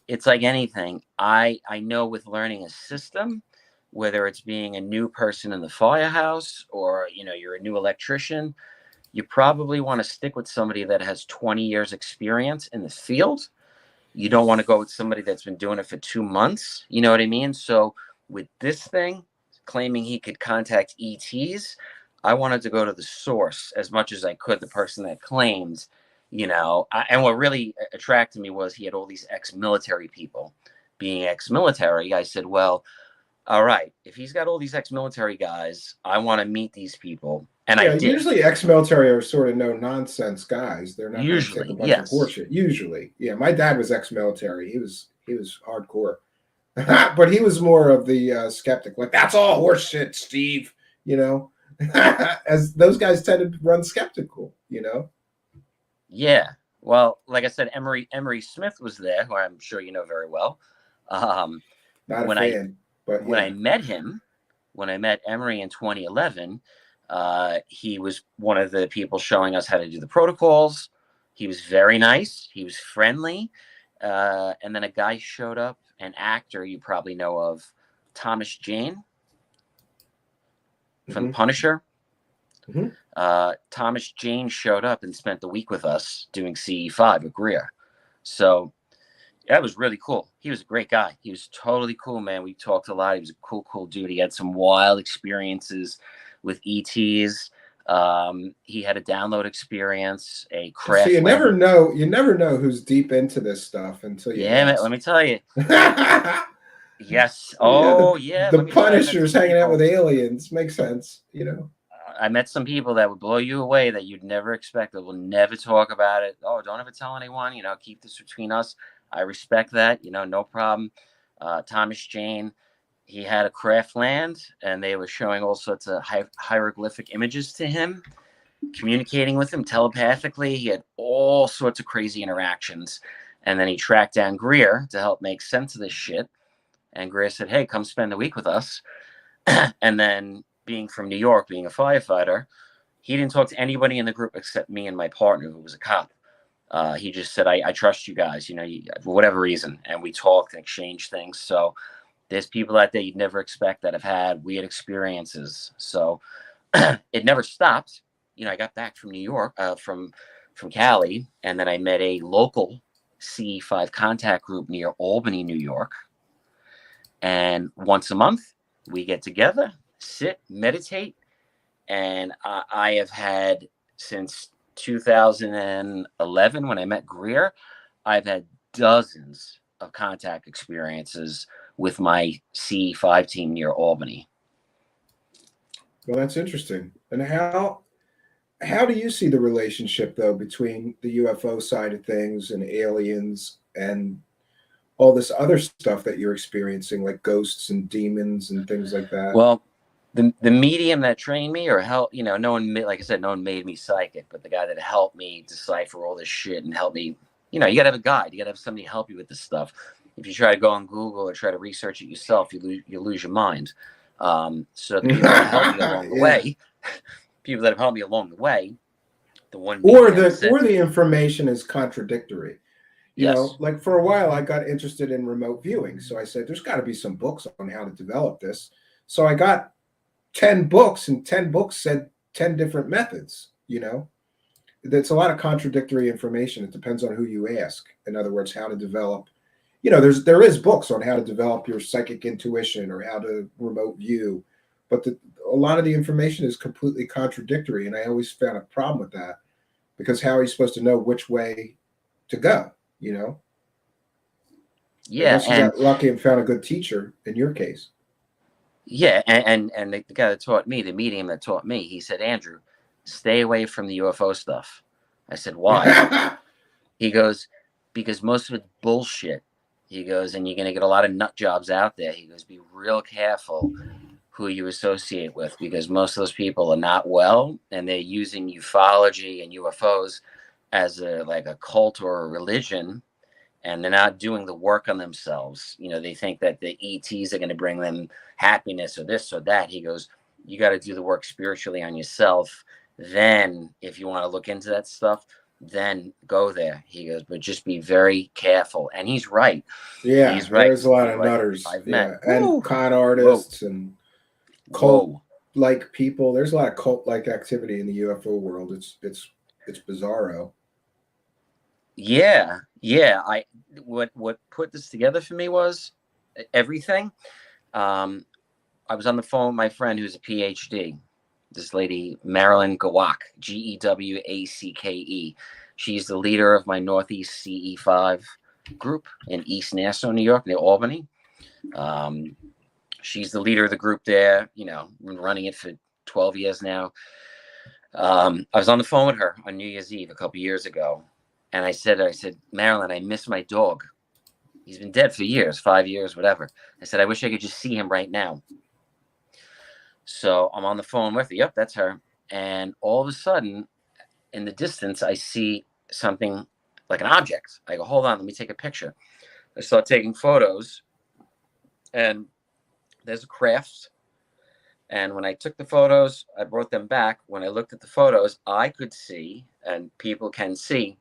B: it's like anything. I know with learning a system, whether it's being a new person in the firehouse or you're a new electrician, you probably want to stick with somebody that has 20 years experience in the field. You don't want to go with somebody that's been doing it for 2 months. You know what I mean? So with this thing, claiming he could contact ETs, I wanted to go to the source as much as I could, the person that claimed, and what really attracted me was he had all these ex-military people. Being ex-military, I said, well, all right, if he's got all these ex-military guys, I want to meet these people. And I did.
A: Usually ex-military are sort of no-nonsense guys. They're not
B: usually,
A: going to take a bunch of horseshit. Usually. Yeah, my dad was ex-military. He was hardcore. But he was more of the skeptic, like that's all horse shit, Steve. You know, as those guys tend to run skeptical. You know.
B: Yeah. Well, like I said, Emery Smith was there, who I'm sure you know very well. Um,
A: Not a
B: when I
A: fan, but
B: when I
A: yeah.
B: met him, when I met Emery in 2011, he was one of the people showing us how to do the protocols. He was very nice. He was friendly. And then a guy showed up, an actor you probably know of, Thomas Jane from
A: Hmm.
B: Punisher.
A: Hmm.
B: Thomas Jane showed up and spent the week with us doing CE5 with Greer. So that was really cool. He was a great guy. He was totally cool, man. We talked a lot. He was a cool dude. He had some wild experiences with ETs. He had a download experience, a
A: So you
B: craft
A: never
B: land.
A: know. You never know who's deep into this stuff until you
B: Yeah, man, let
A: ask.
B: me tell you. Yes.
A: Yeah,
B: Oh, yeah.
A: the
B: Let me tell you, I met
A: Punisher's
B: some
A: hanging out with
B: people.
A: aliens. Makes sense, you know.
B: I met some people that would blow you away that you'd never expect. That will never talk about it. Oh, don't ever tell anyone. Keep this between us. I respect that. No problem. Thomas Jane, he had a craft land, and they were showing all sorts of hieroglyphic images to him, communicating with him telepathically. He had all sorts of crazy interactions, and then he tracked down Greer to help make sense of this shit. And Greer said, "Hey, come spend the week with us." And then, being from New York, being a firefighter, he didn't talk to anybody in the group except me and my partner, who was a cop. He just said, I trust you guys, for whatever reason. And we talked and exchanged things. So there's people out there you'd never expect that have had weird experiences. So it never stopped. I got back from New York, from Cali, and then I met a local CE5 contact group near Albany, New York. And once a month, we get together, sit, meditate, and I have had since 2011 when I met Greer, I've had dozens of contact experiences with my CE5 team near Albany.
A: Well, that's interesting. And how do you see the relationship though between the UFO side of things and aliens and all this other stuff that you're experiencing, like ghosts and demons and things like that?
B: Well, the medium that trained me or helped, no one, like I said, no one made me psychic, but the guy that helped me decipher all this shit and help me, you got to have a guide. You got to have somebody help you with this stuff. If you try to go on Google or try to research it yourself, you lose your mind. So the people that helped me along the
A: Yeah.
B: way, people that have helped me along the way, the one
A: Or
B: medium
A: the
B: said
A: or
B: to
A: the
B: me,
A: information is contradictory.
B: yes,
A: Like for a while I got interested in remote viewing. So I said, there's got to be some books on how to develop this. So I got 10 books, and 10 books said 10 different methods. That's a lot of contradictory information. It depends on who you ask. In other words, how to develop. There is books on how to develop your psychic intuition or how to remote view, but a lot of the information is completely contradictory, and I always found a problem with that because how are you supposed to know which way to go? You know,
B: yeah,
A: unless you
B: and
A: got lucky and found a good teacher. In your case,
B: yeah, and the guy that taught me, the medium that taught me, he said, Andrew, stay away from the UFO stuff. I said, why? He goes, because most of it's bullshit. He goes, and you're going to get a lot of nut jobs out there. He goes, be real careful who you associate with because most of those people are not well and they're using ufology and UFOs as a cult or a religion, and they're not doing the work on themselves. They think that the ETs are going to bring them happiness or this or that. He goes, you got to do the work spiritually on yourself. Then, if you want to look into that stuff, then go there. He goes, but just be very careful. And he's right.
A: yeah,
B: He's right.
A: there's a lot
B: People
A: of
B: like
A: nutters,
B: I've met.
A: yeah, and
B: Woo!
A: con
B: Whoa!
A: artists and cult
B: Whoa!
A: like people. There's a lot of cult like activity in the UFO world. It's bizarro.
B: Yeah, yeah. What put this together for me was everything. Um, I was on the phone with my friend who's a PhD. This lady, Marilyn Gawak, Gewacke. She's the leader of my Northeast CE5 group in East Nassau, New York, near Albany. Um, she's the leader of the group there. Been running it for 12 years now. I was on the phone with her on New Year's Eve a couple years ago, and I said, Marilyn, I miss my dog. He's been dead for years, 5 years, whatever. I said, I wish I could just see him right now. So I'm on the phone with her. Yep, that's her. And all of a sudden, in the distance, I see something like an object. I go, hold on, let me take a picture. I start taking photos, and there's a craft. And when I took the photos, I brought them back. When I looked at the photos, I could see, and people can see,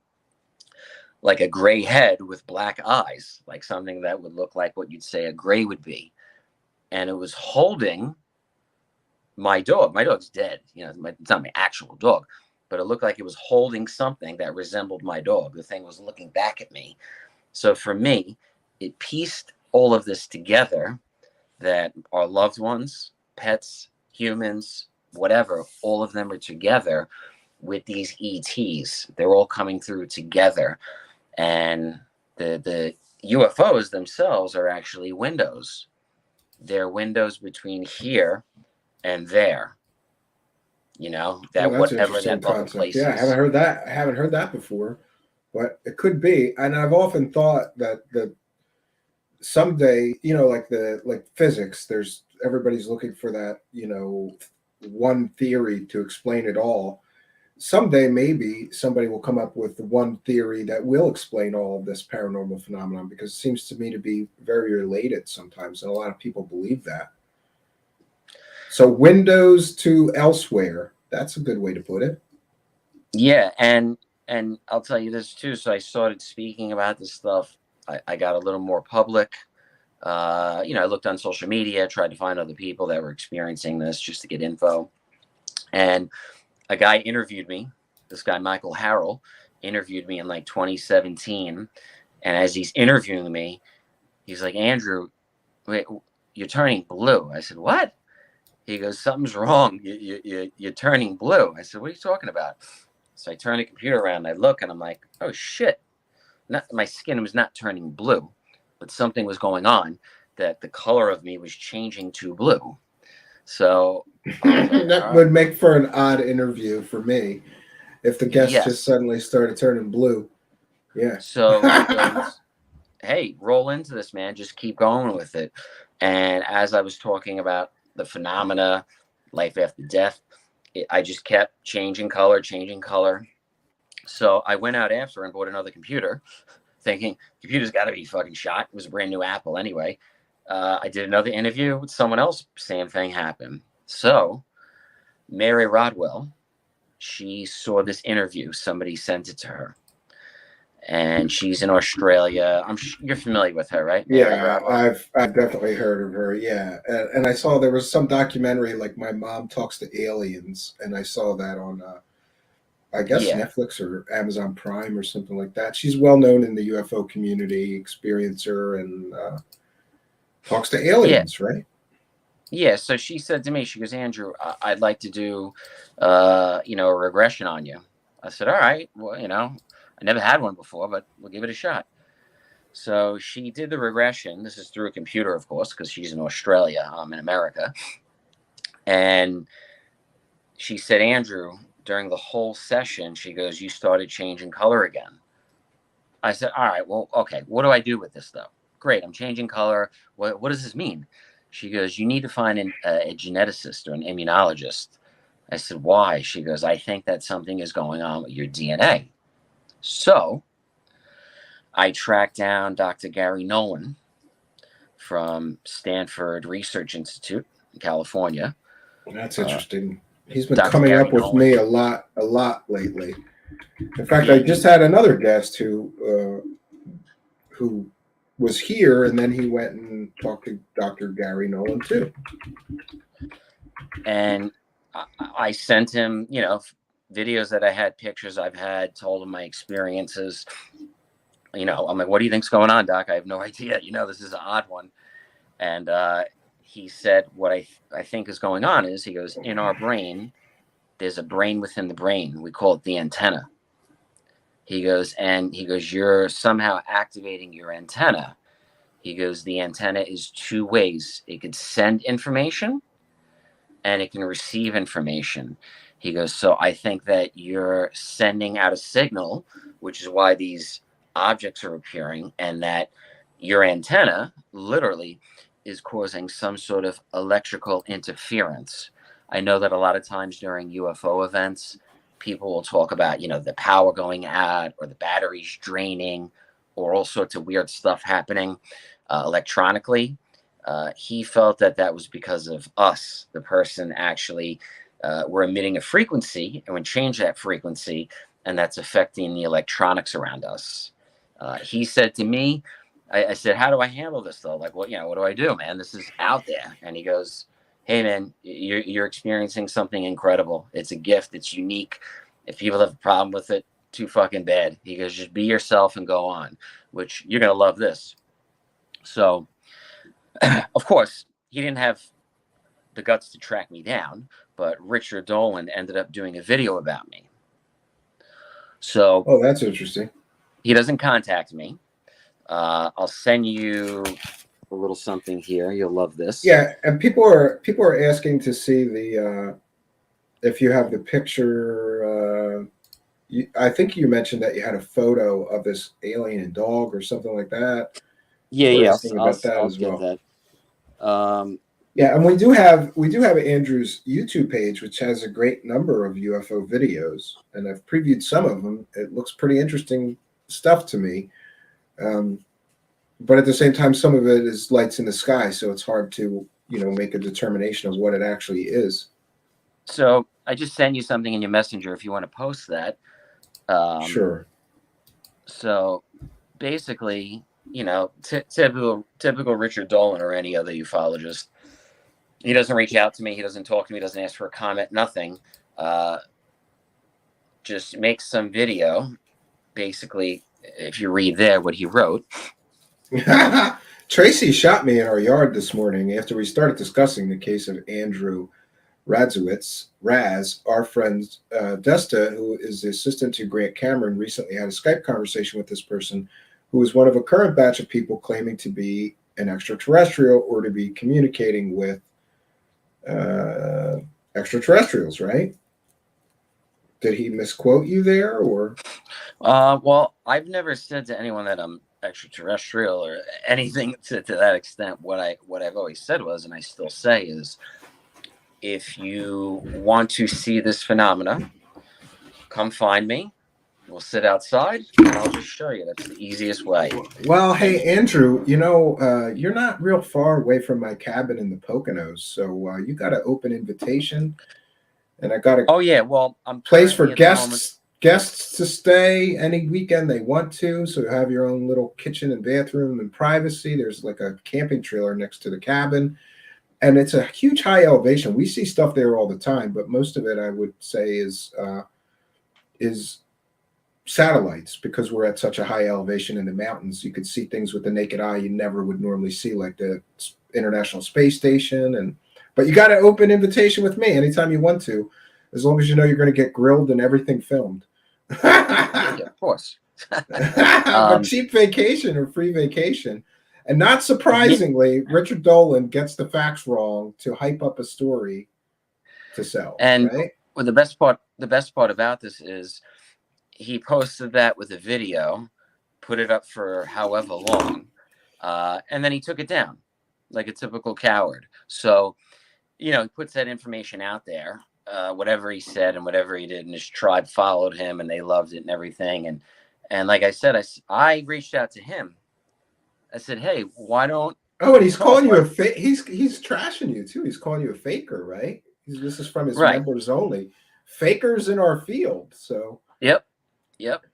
B: like a gray head with black eyes, like something that would look like what you'd say a gray would be. And it was holding my dog. My dog's dead. It's not my actual dog, but it looked like it was holding something that resembled my dog. The thing was looking back at me. So for me, it pieced all of this together, that our loved ones, pets, humans, whatever, all of them are together with these ETs. They're all coming through together. And the UFOs themselves are actually windows. They're windows between here and there. That
A: That's an
B: whatever
A: interesting
B: that other
A: concept.
B: place
A: Yeah, I
B: is.
A: haven't heard that. I haven't heard that before, but it could be. And I've often thought that someday, like physics, there's everybody's looking for that, one theory to explain it all. Someday maybe somebody will come up with the one theory that will explain all of this paranormal phenomenon, because it seems to me to be very related sometimes, and a lot of people believe that. So windows to elsewhere, that's a good way to put it.
B: Yeah, and I'll tell you this too. So I started speaking about this stuff. I got a little more public. I looked on social media, tried to find other people that were experiencing this just to get info. And a guy interviewed me. This guy, Michael Harrell, interviewed me in like 2017. And as he's interviewing me, he's like, Andrew, wait, you're turning blue. I said, what? He goes, something's wrong. You're turning blue. I said, what are you talking about? So I turn the computer around and I look and I'm like, oh shit. My skin was not turning blue, but something was going on, that the color of me was changing to blue. So like,
A: That would make for an odd interview for me if the guest just
B: yes.
A: suddenly started turning blue. Yeah.
B: So he goes, hey, roll into this, man. Just keep going with it. And as I was talking about the phenomena, life after death, I just kept changing color. So I went out after and bought another computer, thinking computer's got to be fucking shot. It was a brand new Apple anyway. I did another interview with someone else. Same thing happened. So Mary Rodwell, she saw this interview. Somebody sent it to her. And she's in Australia. You're familiar with her, right? Mary
A: Yeah,
B: Rodwell.
A: I've definitely heard of her. Yeah, and I saw there was some documentary like My Mom Talks to Aliens, and I saw that on I guess
B: Yeah.
A: Netflix or Amazon Prime or something like that. She's well known in the UFO community, experiencer, and talks to
B: Yeah.
A: aliens, right?
B: Yeah. So she said to me, she goes, Andrew, I'd like to do, a regression on you. I said, all right. Well, I never had one before, but we'll give it a shot. So she did the regression. This is through a computer, of course, because she's in Australia. I'm in America. And she said, Andrew, during the whole session, she goes, you started changing color again. I said, all right, well, okay, what do I do with this, though? Great, I'm changing color. What does this mean? She goes, you need to find a geneticist or an immunologist. I said, why? She goes, I think that something is going on with your DNA. So I tracked down Dr. Gary Nolan from Stanford Research Institute in California.
A: That's interesting. He's been
B: Dr.
A: coming
B: Gary
A: up with
B: Nolan.
A: me a lot lately. In fact, I
B: Yeah,
A: just had another guest who was here, and then he went and talked to Dr. Gary Nolan too.
B: and I sent him, videos that I had, pictures I've had, told him my experiences. I'm like, what do you think's going on, Doc? I have no idea. This is an odd one. And he said, what I think is going on is, he goes, in our brain, there's a brain within the brain. We call it the antenna. He goes, you're somehow activating your antenna. He goes, the antenna is two ways. It could send information and it can receive information. He goes, so I think that you're sending out a signal, which is why these objects are appearing, and that your antenna literally is causing some sort of electrical interference. I know that a lot of times during UFO events, people will talk about, the power going out or the batteries draining or all sorts of weird stuff happening electronically. He felt that that was because of us, the person actually were emitting a frequency and would change that frequency, and that's affecting the electronics around us. He said to me, I said, how do I handle this though? Like, what do I do, man? This is out there. And he goes, hey, man, you're experiencing something incredible. It's a gift. It's unique. If people have a problem with it, too fucking bad. He goes, just be yourself and go on, which you're going to love this. So, of course, he didn't have the guts to track me down, but Richard Dolan ended up doing a video about me. So,
A: oh, that's interesting.
B: He doesn't contact me. I'll send you a little something here. You'll love this.
A: Yeah, and people are asking to see the if you have the picture. I think you mentioned that you had a photo of this alien dog or something like that.
B: Yeah,
A: I'll
B: get that.
A: Yeah, and we do have Andrew's YouTube page, which has a great number of UFO videos, and I've previewed some of them. It looks pretty interesting stuff to me. But at the same time, some of it is lights in the sky, so it's hard to, make a determination of what it actually is.
B: So I just sent you something in your messenger if you want to post that.
A: Sure.
B: So basically, typical Richard Dolan or any other ufologist. He doesn't reach out to me. He doesn't talk to me. Doesn't ask for a comment. Nothing. Just makes some video. Basically, if you read there what he wrote.
A: Tracy shot me in our yard this morning after we started discussing the case of Andrew Radziewicz. Our friend Desta, who is the assistant to Grant Cameron, recently had a Skype conversation with this person who is one of a current batch of people claiming to be an extraterrestrial or to be communicating with extraterrestrials, right? Did he misquote you there, or?
B: Well, I've never said to anyone that I'm extraterrestrial or anything to that extent. What I've always said was, and I still say, is if you want to see this phenomena, come find me. We'll sit outside and I'll just show you. That's the easiest way.
A: Well, hey, Andrew, you're not real far away from my cabin in the Poconos, so you got an open invitation, and I got a
B: I'm
A: place for guests to stay any weekend they want to. So you have your own little kitchen and bathroom and privacy. There's like a camping trailer next to the cabin, and it's a huge high elevation. We see stuff there all the time, but most of it, I would say, is satellites, because we're at such a high elevation in the mountains. You could see things with the naked eye you never would normally see, like the International Space Station. But you got an open invitation with me anytime you want to, as long as you know you're going to get grilled and everything filmed.
B: Yeah, of course.
A: A cheap vacation or free vacation. And not surprisingly, Richard Dolan gets the facts wrong to hype up a story to sell.
B: And
A: right?
B: Well, the best part about this is he posted that with a video, put it up for however long, and then he took it down like a typical coward. So, he puts that information out there, whatever he said and whatever he did, and his tribe followed him and they loved it and everything. And like I said, I reached out to him. I said, hey, why don't...
A: Oh, and he's calling you a fake. He's trashing you too. He's calling you a faker, right? This is from his members only. Fakers in our field. So
B: Yep.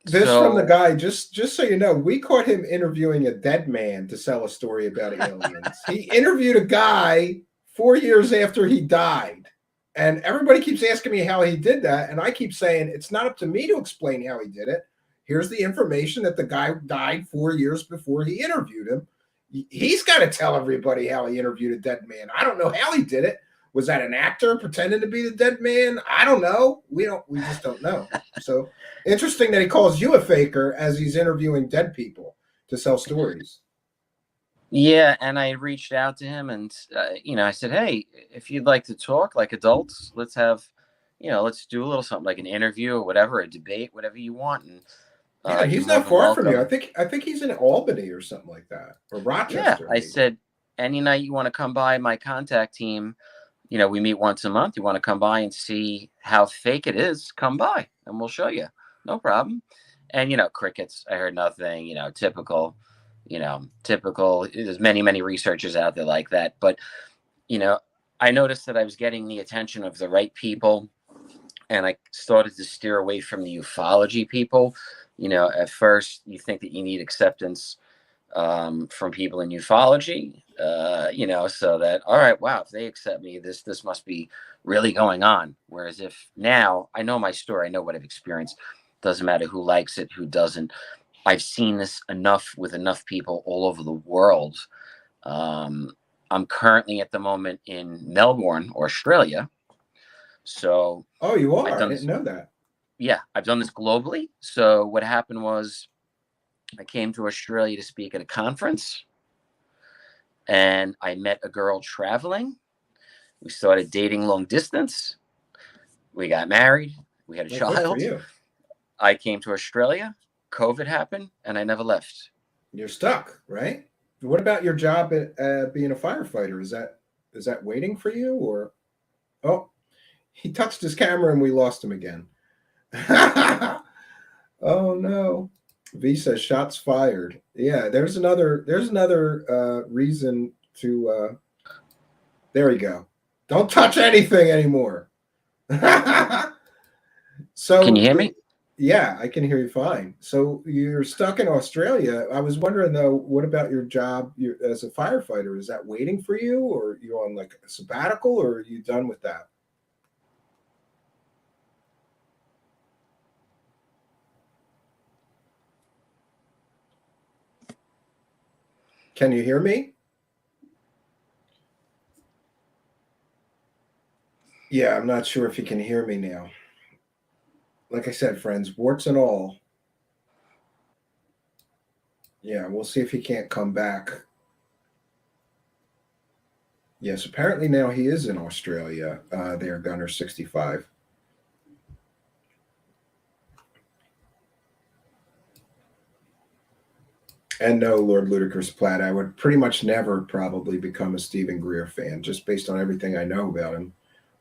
A: This from the guy, just so you know, we caught him interviewing a dead man to sell a story about aliens. He interviewed a guy 4 years after he died. And everybody keeps asking me how he did that. And I keep saying, it's not up to me to explain how he did it. Here's the information that the guy died 4 years before he interviewed him. He's got to tell everybody how he interviewed a dead man. I don't know how he did it. Was that an actor pretending to be the dead man? I don't know. We just don't know. So interesting that he calls you a faker as he's interviewing dead people to sell stories.
B: Yeah, and I reached out to him and, I said, hey, if you'd like to talk like adults, let's have, let's do a little something like an interview or whatever, a debate, whatever you want.
A: Yeah,
B: You're
A: he's
B: more
A: not
B: than
A: far from you.
B: welcome.
A: I think he's in Albany or something like that, or
B: Yeah,
A: Rochester,
B: I
A: maybe.
B: said, any night you want to come by, my contact team, we meet once a month. You want to come by and see how fake it is, come by and we'll show you. No problem. And, crickets, I heard nothing, typical. There's many, many researchers out there like that. But, you know, I noticed that I was getting the attention of the right people, and I started to steer away from the ufology people. At first you think that you need acceptance from people in ufology, so that, all right, wow, if they accept me, this must be really going on. Whereas if now I know my story, I know what I've experienced. Doesn't matter who likes it, who doesn't. I've seen this enough with enough people all over the world. Um, I'm currently at the moment in Melbourne, Australia. So
A: Oh, you
B: I've
A: are? I
B: done
A: didn't
B: this.
A: know that.
B: Yeah, I've done this globally. So what happened was I came to Australia to speak at a conference, and I met a girl traveling. We started dating long distance. We got married. We had a
A: Well, good for
B: child.
A: you.
B: I came to Australia. COVID happened, and I never left.
A: You're stuck, right? What about your job at being a firefighter? Is that waiting for you, or oh, he touched his camera and we lost him again. Oh no. V says shots fired. Yeah, there's another reason to there we go. Don't touch anything anymore.
B: Can you
A: So
B: hear me?
A: yeah, I can hear you fine. So you're stuck in Australia. I was wondering though, what about your job as a firefighter? Is that waiting for you, or you on like a sabbatical, or are you done with that? Can you hear me? Yeah, I'm not sure if you can hear me now. Like I said, friends, warts and all. Yeah, we'll see if he can't come back. Yes, apparently now he is in Australia. There, Gunner 65. And no, Lord Ludicrous Platt, I would pretty much never probably become a Stephen Greer fan, just based on everything I know about him.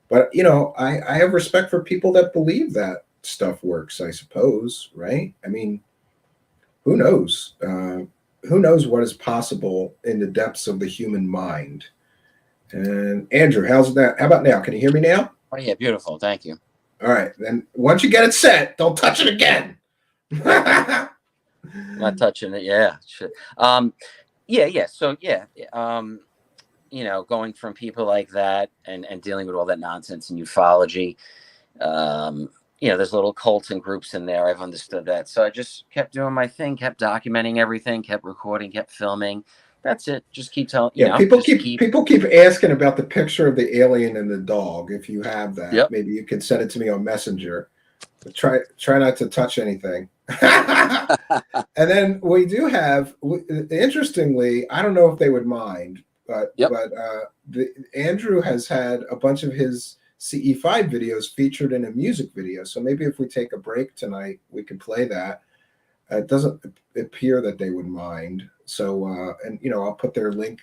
A: But I have respect for people that believe that stuff works. I suppose, right? I mean, who knows? Who knows what is possible in the depths of the human mind? And Andrew, how's that? How about now? Can you hear me now?
B: Oh, yeah, beautiful. Thank you.
A: All right. Then once you get it set, don't touch it again.
B: I'm not touching it. Yeah. Yeah. So, yeah. Going from people like that and dealing with all that nonsense in ufology, there's little cults and groups in there. I've understood that. So I just kept doing my thing, kept documenting everything, kept recording, kept filming. That's it. Just keep telling,
A: Yeah,
B: just keep.
A: people keep asking about the picture of the alien and the dog. If you have that,
B: Yep.
A: maybe you could send it to me on Messenger. But try not to touch anything. And then we do have, interestingly, I don't know if they would mind, but
B: Yep.
A: Andrew has had a bunch of his CE5 videos featured in a music video. So maybe if we take a break tonight, we could play that. It doesn't appear that they would mind. So and I'll put their link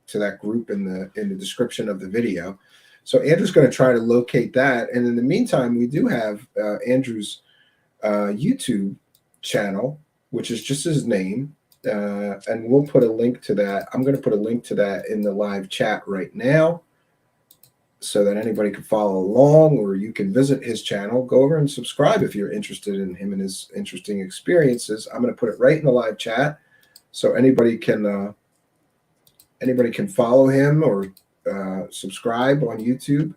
A: to that group in the description of the video. So Andrew's going to try to locate that, and in the meantime, we do have Andrew's YouTube channel, which is just his name, and we'll put a link to that. I'm going to put a link to that in the live chat right now, so that anybody can follow along, or you can visit his channel. Go over and subscribe if you're interested in him and his interesting experiences. I'm going to put it right in the live chat, so anybody can follow him or subscribe on YouTube.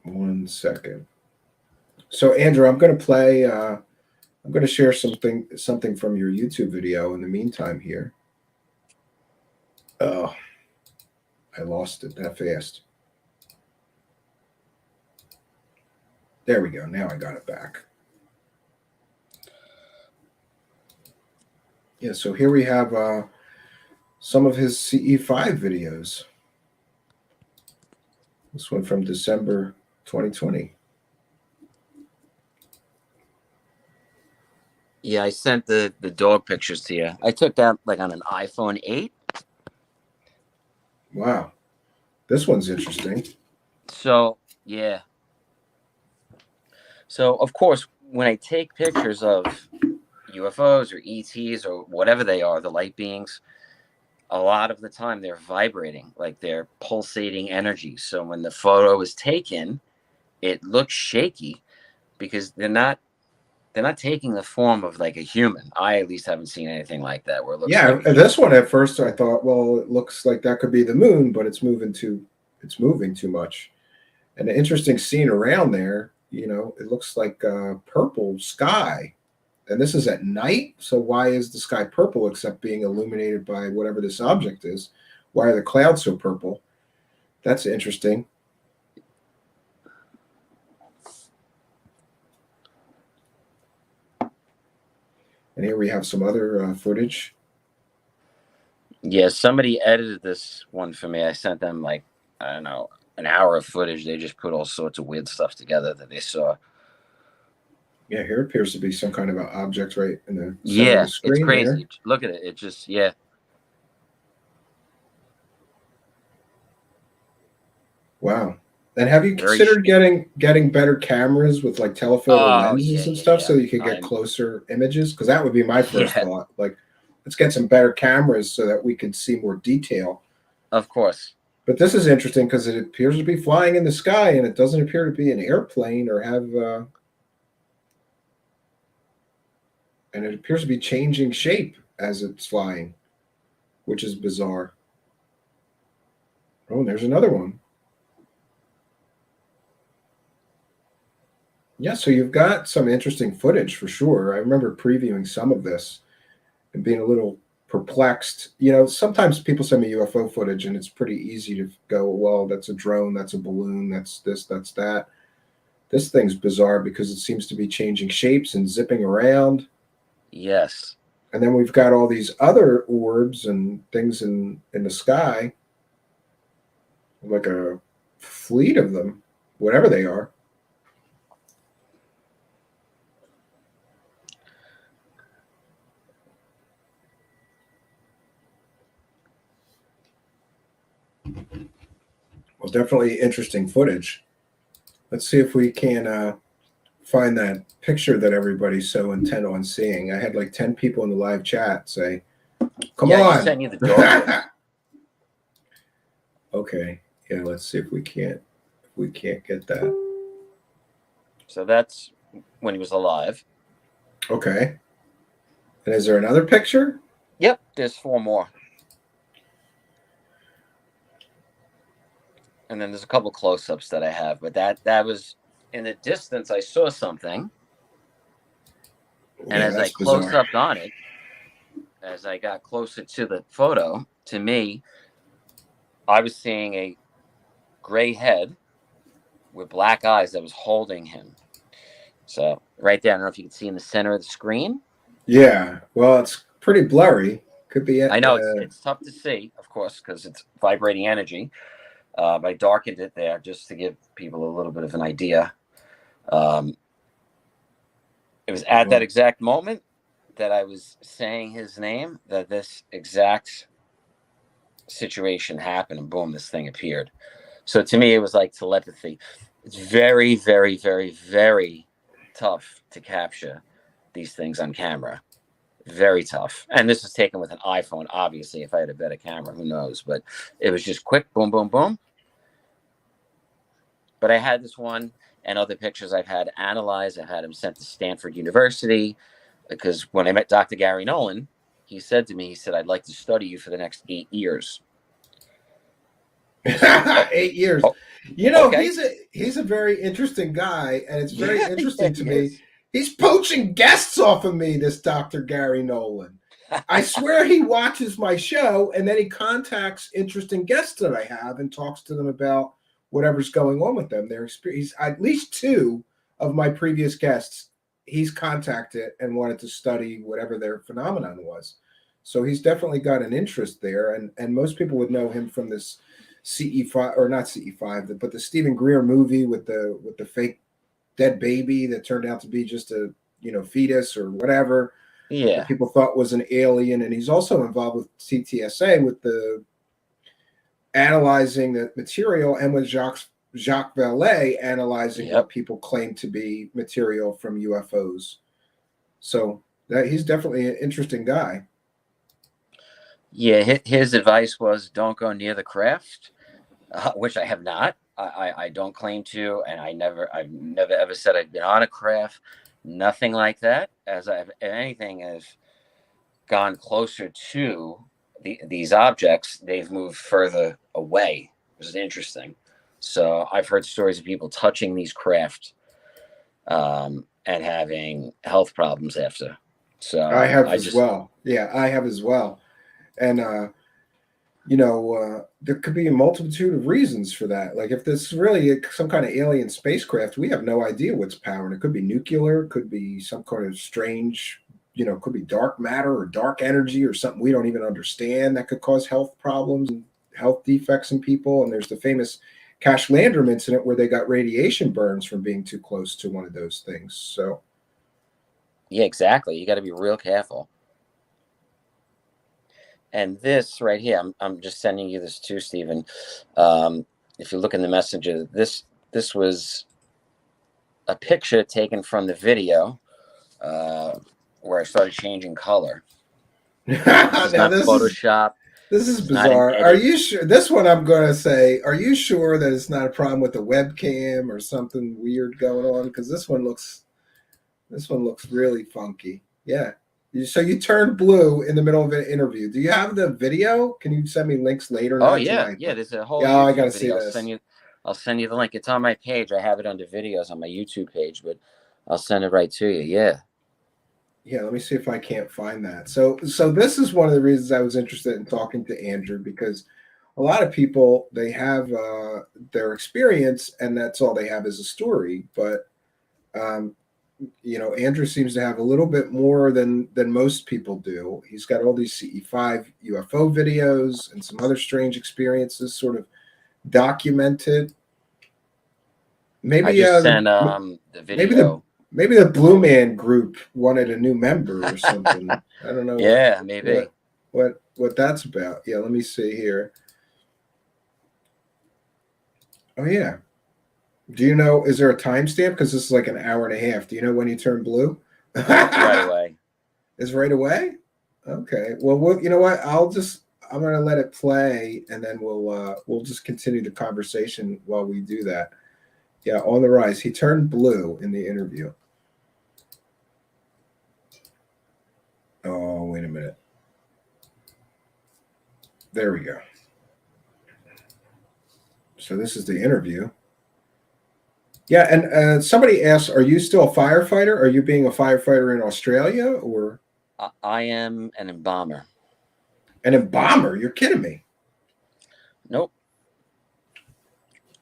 A: One second. So Andrew, I'm going to play. I'm going to share something from your YouTube video in the meantime here. Oh, I lost it that fast. There we go. Now I got it back. Yeah, so here we have some of his CE5 videos. This one from December 2020.
B: Yeah, I sent the dog pictures to you. I took that like on an iPhone 8.
A: Wow. This one's interesting.
B: So, yeah. So, of course, when I take pictures of UFOs or ETs or whatever they are, the light beings, a lot of the time they're vibrating, like they're pulsating energy. So when the photo is taken, it looks shaky because they're not taking the form of like a human. I at least haven't seen anything like that where it looks
A: Yeah,
B: like a human.
A: this one at first I thought, well, it looks like that could be the moon, but it's moving too much. And an interesting scene around there, it looks like a purple sky. And this is at night, so why is the sky purple except being illuminated by whatever this object is? Why are the clouds so purple? That's interesting. And here we have some other footage.
B: Yeah, somebody edited this one for me. I sent them like, I don't know, an hour of footage. They just put all sorts of weird stuff together that they saw.
A: Yeah, here appears to be some kind of an object right in the center of
B: Yeah,
A: the
B: it's
A: screen there.
B: crazy. Look at it. It just, yeah.
A: Wow. And have you
B: Very
A: considered getting better cameras with like telephoto
B: Oh,
A: lenses
B: yeah,
A: and
B: yeah,
A: stuff
B: yeah.
A: so you could get
B: I'm
A: closer images? Because that would be my first
B: Yeah,
A: thought. Like, let's get some better cameras so that we can see more detail.
B: of course.
A: But this is interesting because it appears to be flying in the sky, and it doesn't appear to be an airplane or have. And it appears to be changing shape as it's flying, which is bizarre. Oh, and there's another one. Yeah, so you've got some interesting footage for sure. I remember previewing some of this and being a little perplexed. Sometimes people send me UFO footage and it's pretty easy to go, well, that's a drone, that's a balloon, that's this, that's that. This thing's bizarre because it seems to be changing shapes and zipping around.
B: Yes.
A: And then we've got all these other orbs and things in the sky, like a fleet of them, whatever they are. Well, definitely interesting footage. Let's see if we can find that picture that everybody's so intent on seeing. I had like 10 people in the live chat say, come
B: Yeah, I just
A: on.
B: sent you the dog pics.
A: Okay. Yeah, let's see if we can't get that.
B: So that's when he was alive.
A: Okay. And is there another picture?
B: Yep, there's 4 more. And then there's a couple close-ups that I have, but that was in the distance. I saw something, and
A: Yeah,
B: as I
A: that's
B: close
A: bizarre.
B: up on it, as I got closer to the photo, to me, I was seeing a gray head with black eyes that was holding him. So right there, I don't know if you can see in the center of the screen.
A: Yeah. Well, it's pretty blurry. Could be
B: I know it's tough to see, of course, because it's vibrating energy. But I darkened it there just to give people a little bit of an idea. It was at that exact moment that I was saying his name that this exact situation happened, and boom, this thing appeared. So to me, it was like telepathy. It's very, very, very, very tough to capture these things on camera. Very tough. And this was taken with an iPhone. Obviously, if I had a better camera, who knows? But it was just quick, boom, boom, boom. But I had this one and other pictures I've had analyzed. I've had them sent to Stanford University because when I met Dr. Gary Nolan, he said to me, he said, I'd like to study you for the next 8 years.
A: Oh, 8 years.
B: Oh, okay.
A: He's a very interesting guy, and it's very interesting to me.
B: Is.
A: He's poaching guests off of me, this Dr. Gary Nolan. I swear he watches my show and then he contacts interesting guests that I have and talks to them about whatever's going on with them. Their experience. At least 2 of my previous guests, he's contacted and wanted to study whatever their phenomenon was. So he's definitely got an interest there, and most people would know him from this CE5, or not CE5, but the Stephen Greer movie with the fake dead baby that turned out to be just a fetus or whatever that
B: Yeah.
A: people thought was an alien. And he's also involved with CTSA with the analyzing the material, and with Jacques Vallée analyzing what
B: Yep.
A: people claim to be material from UFOs. So that he's definitely an interesting guy.
B: Yeah. His advice was don't go near the craft, which I have not. I don't claim to, and I've never ever said I've been on a craft. Nothing like that. As I've anything has gone closer to these objects, they've moved further away, which is interesting. So I've heard stories of people touching these craft and having health problems after.
A: I
B: So
A: have
B: I
A: as
B: just,
A: well. Yeah, I have as well. And there could be a multitude of reasons for that. Like if this is really some kind of alien spacecraft, we have no idea what's powering it. Could be nuclear, could be some kind of strange, could be dark matter or dark energy or something we don't even understand that could cause health problems and health defects in people. And there's the famous Cash Landrum incident where they got radiation burns from being too close to one of those things. So
B: yeah, exactly. You got to be real careful. And this right here, I'm just sending you this too, Stephen. If you look in the messenger, this was a picture taken from the video where I started changing color. This is
A: now
B: not
A: this is
B: Photoshop.
A: This is
B: This is not an
A: bizarre. Are
B: edit.
A: you sure? This one I'm going to say, are you sure that it's not a problem with the webcam or something weird going on? Because this one looks really funky. Yeah. So you turned blue in the middle of an interview. Do you have the video? Can you send me links later?
B: Oh
A: Not
B: yeah,
A: tonight,
B: yeah.
A: but
B: There's a whole
A: yeah, I got
B: YouTube
A: to see
B: video.
A: this.
B: I'll send you the link. It's on my page. I have it under videos on my YouTube page, but I'll send it right to you. Yeah.
A: Yeah, let me see if I can't find that. So this is one of the reasons I was interested in talking to Andrew, because a lot of people, they have their experience and that's all they have is a story. But um, Andrew seems to have a little bit more than most people do. He's got all these CE5 UFO videos and some other strange experiences sort of documented.
B: I
A: Maybe
B: just
A: the
B: sent the
A: maybe the
B: video.
A: maybe the Blue Man Group wanted a new member or something. I don't know
B: Yeah,
A: what
B: maybe.
A: what that's about. Yeah, let me see here. Oh yeah. Do you know? Is there a timestamp? Because this is like an hour and a half. Do you know when you turn blue?
B: Right away.
A: Is right away. Okay. Well, you know what? I'm gonna let it play, and then we'll just continue the conversation while we do that. Yeah, on the rise. He turned blue in the interview. Oh, wait a minute. There we go. So this is the interview. Yeah, and somebody asked, "Are you still a firefighter? Are you being a firefighter in Australia or
B: I am an embalmer.
A: an embalmer? You're kidding me."
B: Nope.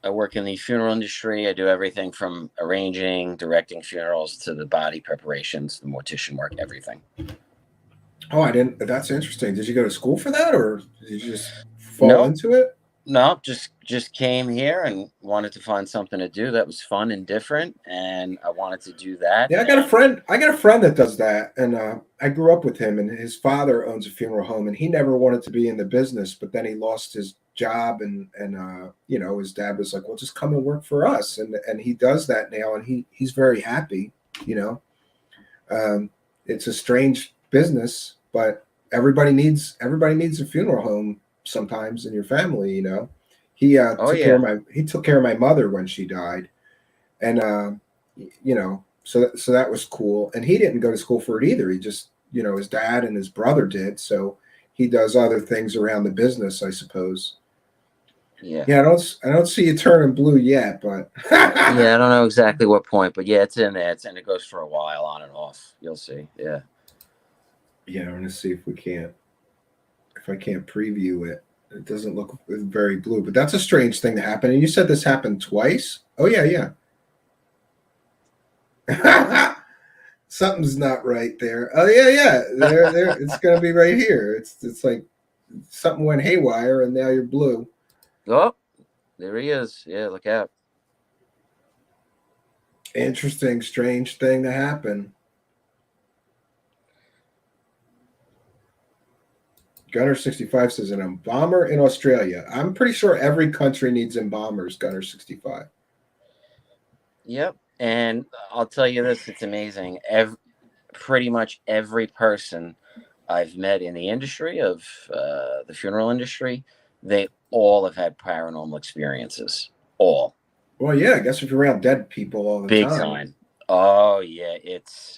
B: I work in the funeral industry. I do everything from arranging, directing funerals to the body preparations, the mortician work, everything.
A: Oh, I didn't. That's interesting. Did you go to school for that, or did you just fall
B: Nope.
A: into it?
B: No, just came here and wanted to find something to do that was fun and different, and I wanted to do that.
A: Yeah, I got a
B: And
A: friend. I got a friend that does that, and I grew up with him. And his father owns a funeral home, and he never wanted to be in the business, but then he lost his job, and his dad was like, "Well, just come and work for us," and he does that now, and he's very happy. You know, it's a strange business, but everybody needs a funeral home sometimes in your family. He
B: oh
A: took care of
B: yeah,
A: my mother when she died, and so that was cool. And he didn't go to school for it either. He just his dad and his brother did. So he does other things around the business, I suppose.
B: yeah,
A: Yeah, I don't see you turning blue yet, but
B: yeah. I don't know exactly what point, but yeah, it's in there. And it goes for a while on and off. You'll see. Yeah.
A: yeah, I'm gonna see if I can't preview it. It doesn't look very blue, but that's a strange thing to happen. And you said this happened twice? Oh yeah, yeah. Something's not right there. Oh yeah. There. It's gonna be right here. It's like something went haywire, and now you're blue.
B: Oh, there he is. Yeah, look out.
A: Interesting, strange thing to happen. Gunner65 says an embalmer in Australia. I'm pretty sure every country needs embalmers, Gunner65.
B: Yep. And I'll tell you this, it's amazing. Pretty much every person I've met in the industry of the funeral industry, they all have had paranormal experiences. All.
A: Well, yeah, I guess if you're around dead people all the
B: Big
A: time.
B: time. Oh yeah,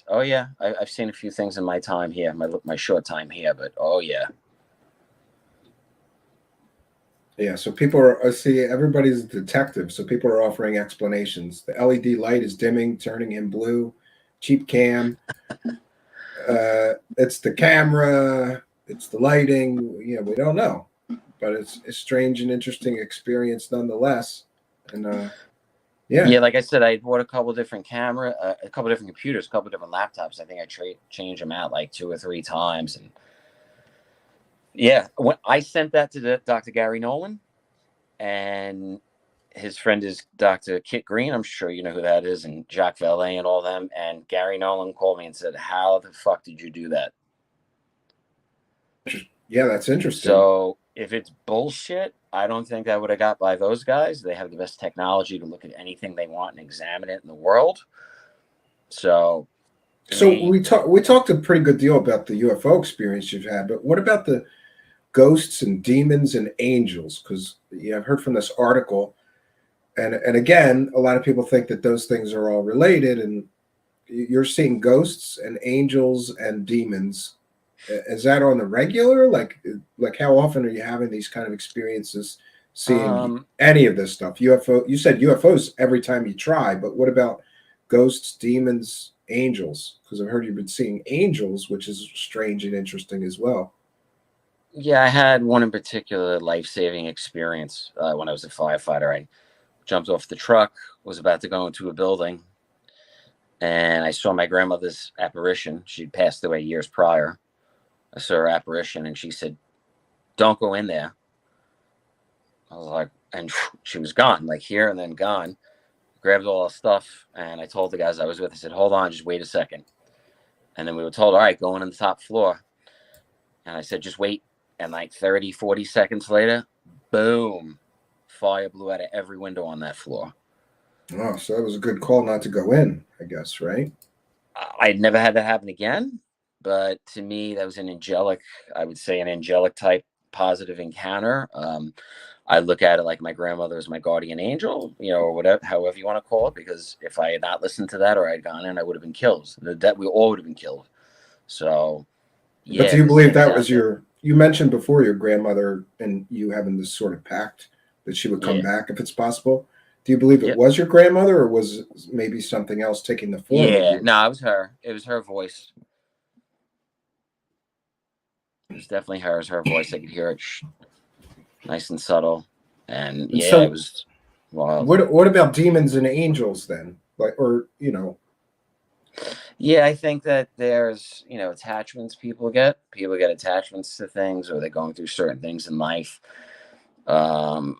B: oh yeah. I've seen a few things in my time here, my short time here, but oh yeah.
A: Yeah, so people are see everybody's a detective, so people are offering explanations. The LED light is dimming, turning him blue. Cheap cam. It's the camera. It's the lighting. We don't know, but it's a strange and interesting experience nonetheless. And yeah,
B: Yeah, like I said, I bought a couple different a couple different computers, a couple different laptops. I think I changed them out like 2 or 3 times, and yeah, when I sent that to Dr. Gary Nolan, and his friend is Dr. Kit Green. I'm sure you know who that is, and Jacques Vallée and all them. And Gary Nolan called me and said, "How the fuck did you do that?"
A: yeah, that's interesting.
B: So if it's bullshit, I don't think I would have got by those guys. They have the best technology to look at anything they want and examine it in the world. So to
A: So
B: me,
A: we talked a pretty good deal about the UFO experience you've had, but what about the ghosts and demons and angels? Because I've heard from this article, and again, a lot of people think that those things are all related, and you're seeing ghosts and angels and demons. Is that on the regular? Like how often are you having these kind of experiences, seeing
B: um,
A: any of this stuff? UFO. You said UFOs every time you try, but what about ghosts, demons, angels? Because I've heard you've been seeing angels, which is strange and interesting as well.
B: yeah, I had one in particular life-saving experience when I was a firefighter. I jumped off the truck, was about to go into a building, and I saw my grandmother's apparition. She'd passed away years prior. I saw her apparition, and she said, "Don't go in there." I was like, and she was gone, like here and then gone. Grabbed all our stuff, and I told the guys I was with, I said, "Hold on, just wait a second." And then we were told, "All right, going in the top floor." And I said, "Just wait." And like 30, 40 seconds later, boom, fire blew out of every window on that floor.
A: Oh, so that was a good call not to go in, I guess, right?
B: I'd never had that happen again, but to me, that was I would say an angelic type positive encounter. I look at it like my grandmother is my guardian angel, or whatever, however you want to call it, because if I had not listened to that or I'd gone in, I would have been killed. That we all would have been killed. So,
A: But do
B: yeah,
A: you
B: there's
A: believe
B: things
A: that
B: out
A: was
B: there.
A: you mentioned before your grandmother and you having this sort of pact that she would come
B: Yeah.
A: back if it's possible? Do you believe it
B: Yep.
A: was your grandmother or was it maybe something else taking the form of
B: Yeah.
A: you?
B: No, it was her. It was her voice. It was definitely hers. Her voice. I could hear it, nice and subtle. And
A: And
B: yeah, it
A: so
B: was wild.
A: what about demons and angels then?
B: Yeah, I think that there's, attachments people get. People get attachments to things, or they're going through certain things in life. Um,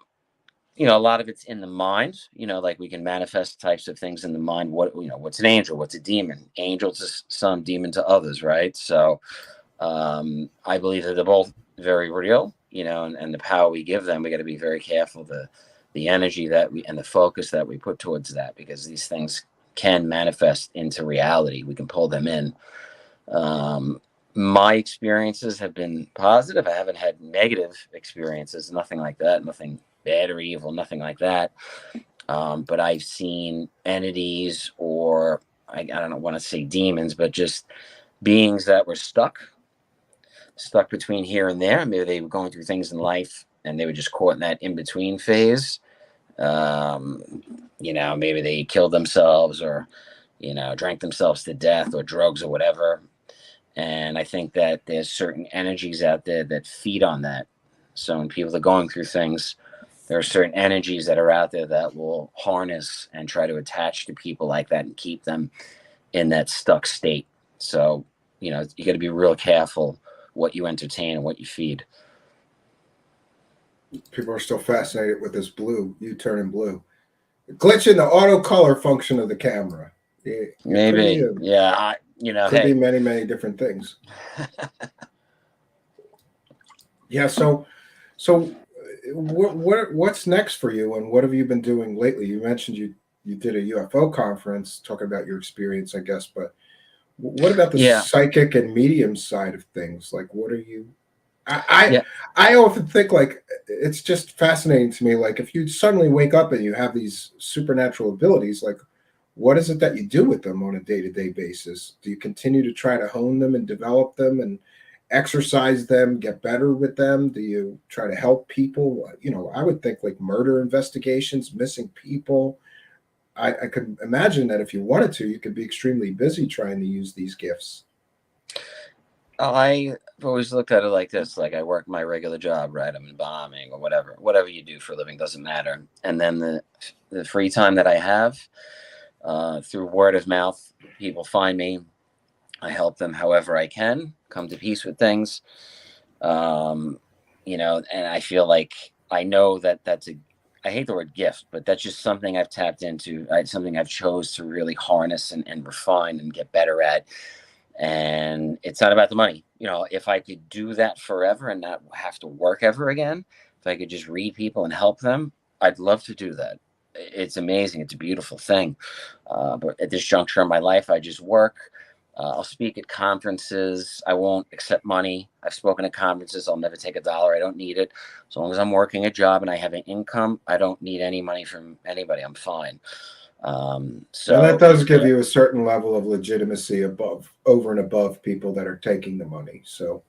B: a lot of it's in the mind. Like we can manifest types of things in the mind. What's an angel? What's a demon? Angel to some, demon to others, right? So, I believe that they're both very real. And the power we give them, we got to be very careful the energy that we and the focus that we put towards that, because these things can manifest into reality. We can pull them in. My experiences have been positive. I haven't had negative experiences, nothing like that, nothing bad or evil, nothing like that. But I've seen entities, or I don't want to say demons, but just beings that were stuck between here and there. Maybe they were going through things in life and they were just caught in that in between phase. Um, maybe they killed themselves, or, drank themselves to death, or drugs or whatever. And I think that there's certain energies out there that feed on that. So when people are going through things, there are certain energies that are out there that will harness and try to attach to people like that and keep them in that stuck state. So, you got to be real careful what you entertain and what you feed.
A: People are still fascinated with this blue, you turning blue. Glitch in the auto color function of the camera. It
B: Maybe. Yeah.
A: could be
B: Hey.
A: many, many different things. Yeah. So what's next for you, and what have you been doing lately? You mentioned you did a UFO conference talking about your experience, I guess, but what about the
B: Yeah.
A: psychic and medium side of things? Like, what are you? I
B: Yeah.
A: I often think like it's just fascinating to me. Like, if you suddenly wake up and you have these supernatural abilities, like, what is it that you do with them on a day to day basis? Do you continue to try to hone them and develop them and exercise them, get better with them? Do you try to help people? I would think like murder investigations, missing people. I could imagine that if you wanted to, you could be extremely busy trying to use these gifts.
B: I've always looked at it like this: like I work my regular job, right? I'm in bombing or whatever you do for a living doesn't matter. And then the free time that I have, through word of mouth, people find me. I help them however I can, come to peace with things. Um, and I feel like I know that that's a. I hate the word gift, but that's just something I've tapped into. Something I've chose to really harness and refine and get better at. And it's not about the money. If I could do that forever and not have to work ever again, if I could just read people and help them, I'd love to do that. It's amazing. It's a beautiful thing. But at this juncture in my life, I just work. I'll speak at conferences. I won't accept money. I've spoken at conferences. I'll never take a dollar. I don't need it. As long as I'm working a job and I have an income, I don't need any money from anybody. I'm fine.
A: And that
B: So
A: does give you a certain level of legitimacy over and above people that are taking the money. So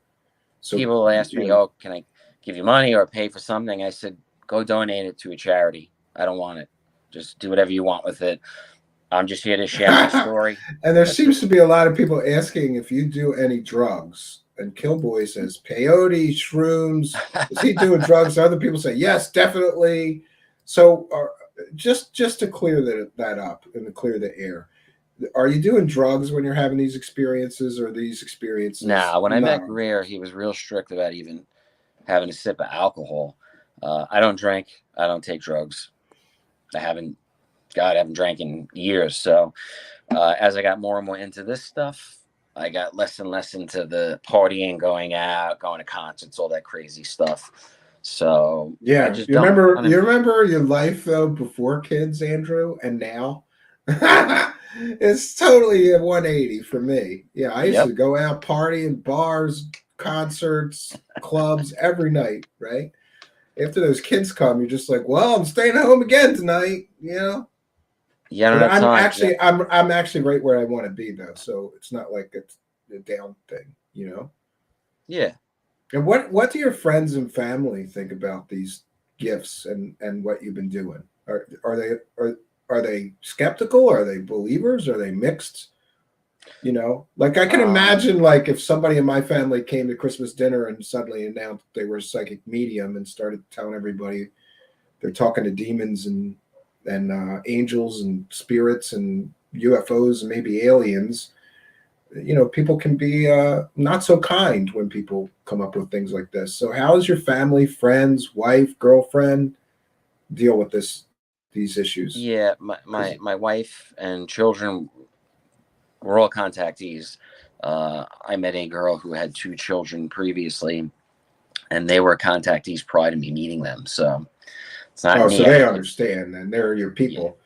B: people ask me, "Oh, can I give you money or pay for something?" I said, "Go donate it to a charity. I don't want it. Just do whatever you want with it. I'm just here to share my story.
A: And there
B: That's
A: seems
B: it."
A: to be a lot of people asking if you do any drugs. And Killboy says peyote, shrooms. Is he doing drugs? Other people say yes, definitely. So, just to clear that up and to clear the air, are you doing drugs when you're having these experiences, or these experiences
B: Now, when I met
A: not on
B: Greer,
A: drugs?
B: he was real strict about even having a sip of alcohol. I don't drink. I don't take drugs. I haven't. God, I haven't drank in years. So as I got more and more into this stuff, I got less and less into the partying, going out, going to concerts, all that crazy stuff. So I
A: Yeah,
B: just
A: you
B: don't.
A: remember you remember your life though before kids, Andrew, and now. It's totally a 180 for me. Yeah, I used to
B: Yep.
A: go out party in bars, concerts, clubs every night, right? After those kids come, you're just like, well, I'm staying home again tonight.
B: Yeah, I don't
A: And
B: have time. Yeah.
A: I'm actually right where I want to be though, so it's not like it's a down thing.
B: Yeah.
A: And what do your friends and family think about these gifts and what you've been doing? Are they skeptical? Are they believers? Are they mixed? Like I can
B: Um,
A: imagine like if somebody in my family came to Christmas dinner and suddenly announced they were a psychic medium and started telling everybody they're talking to demons and angels and spirits and UFOs and maybe aliens. People can be not so kind when people come up with things like this. So how does your family, friends, wife, girlfriend deal with these issues?
B: yeah, my,
A: Because
B: my, my wife and children were all contactees. I met a girl who had two children previously, and they were contactees prior to me meeting them. So it's not
A: oh, so
B: me.
A: they understand and they're your
B: Yeah,
A: people.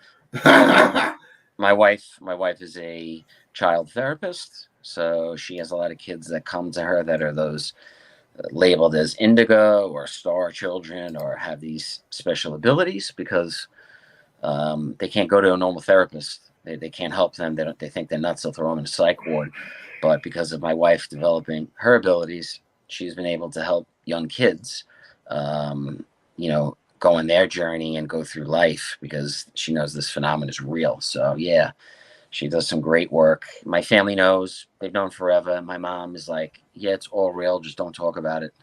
B: yeah. My wife is a child therapist, so she has a lot of kids that come to her that are those labeled as indigo or star children or have these special abilities because they can't go to a normal therapist. They can't help them. They think they're nuts. They'll throw them in a psych ward. But because of my wife developing her abilities, she's been able to help young kids, go on their journey and go through life because she knows this phenomenon is real. So yeah, she does some great work. My family knows. They've known forever. My mom is like, yeah, it's all real. Just don't talk about it.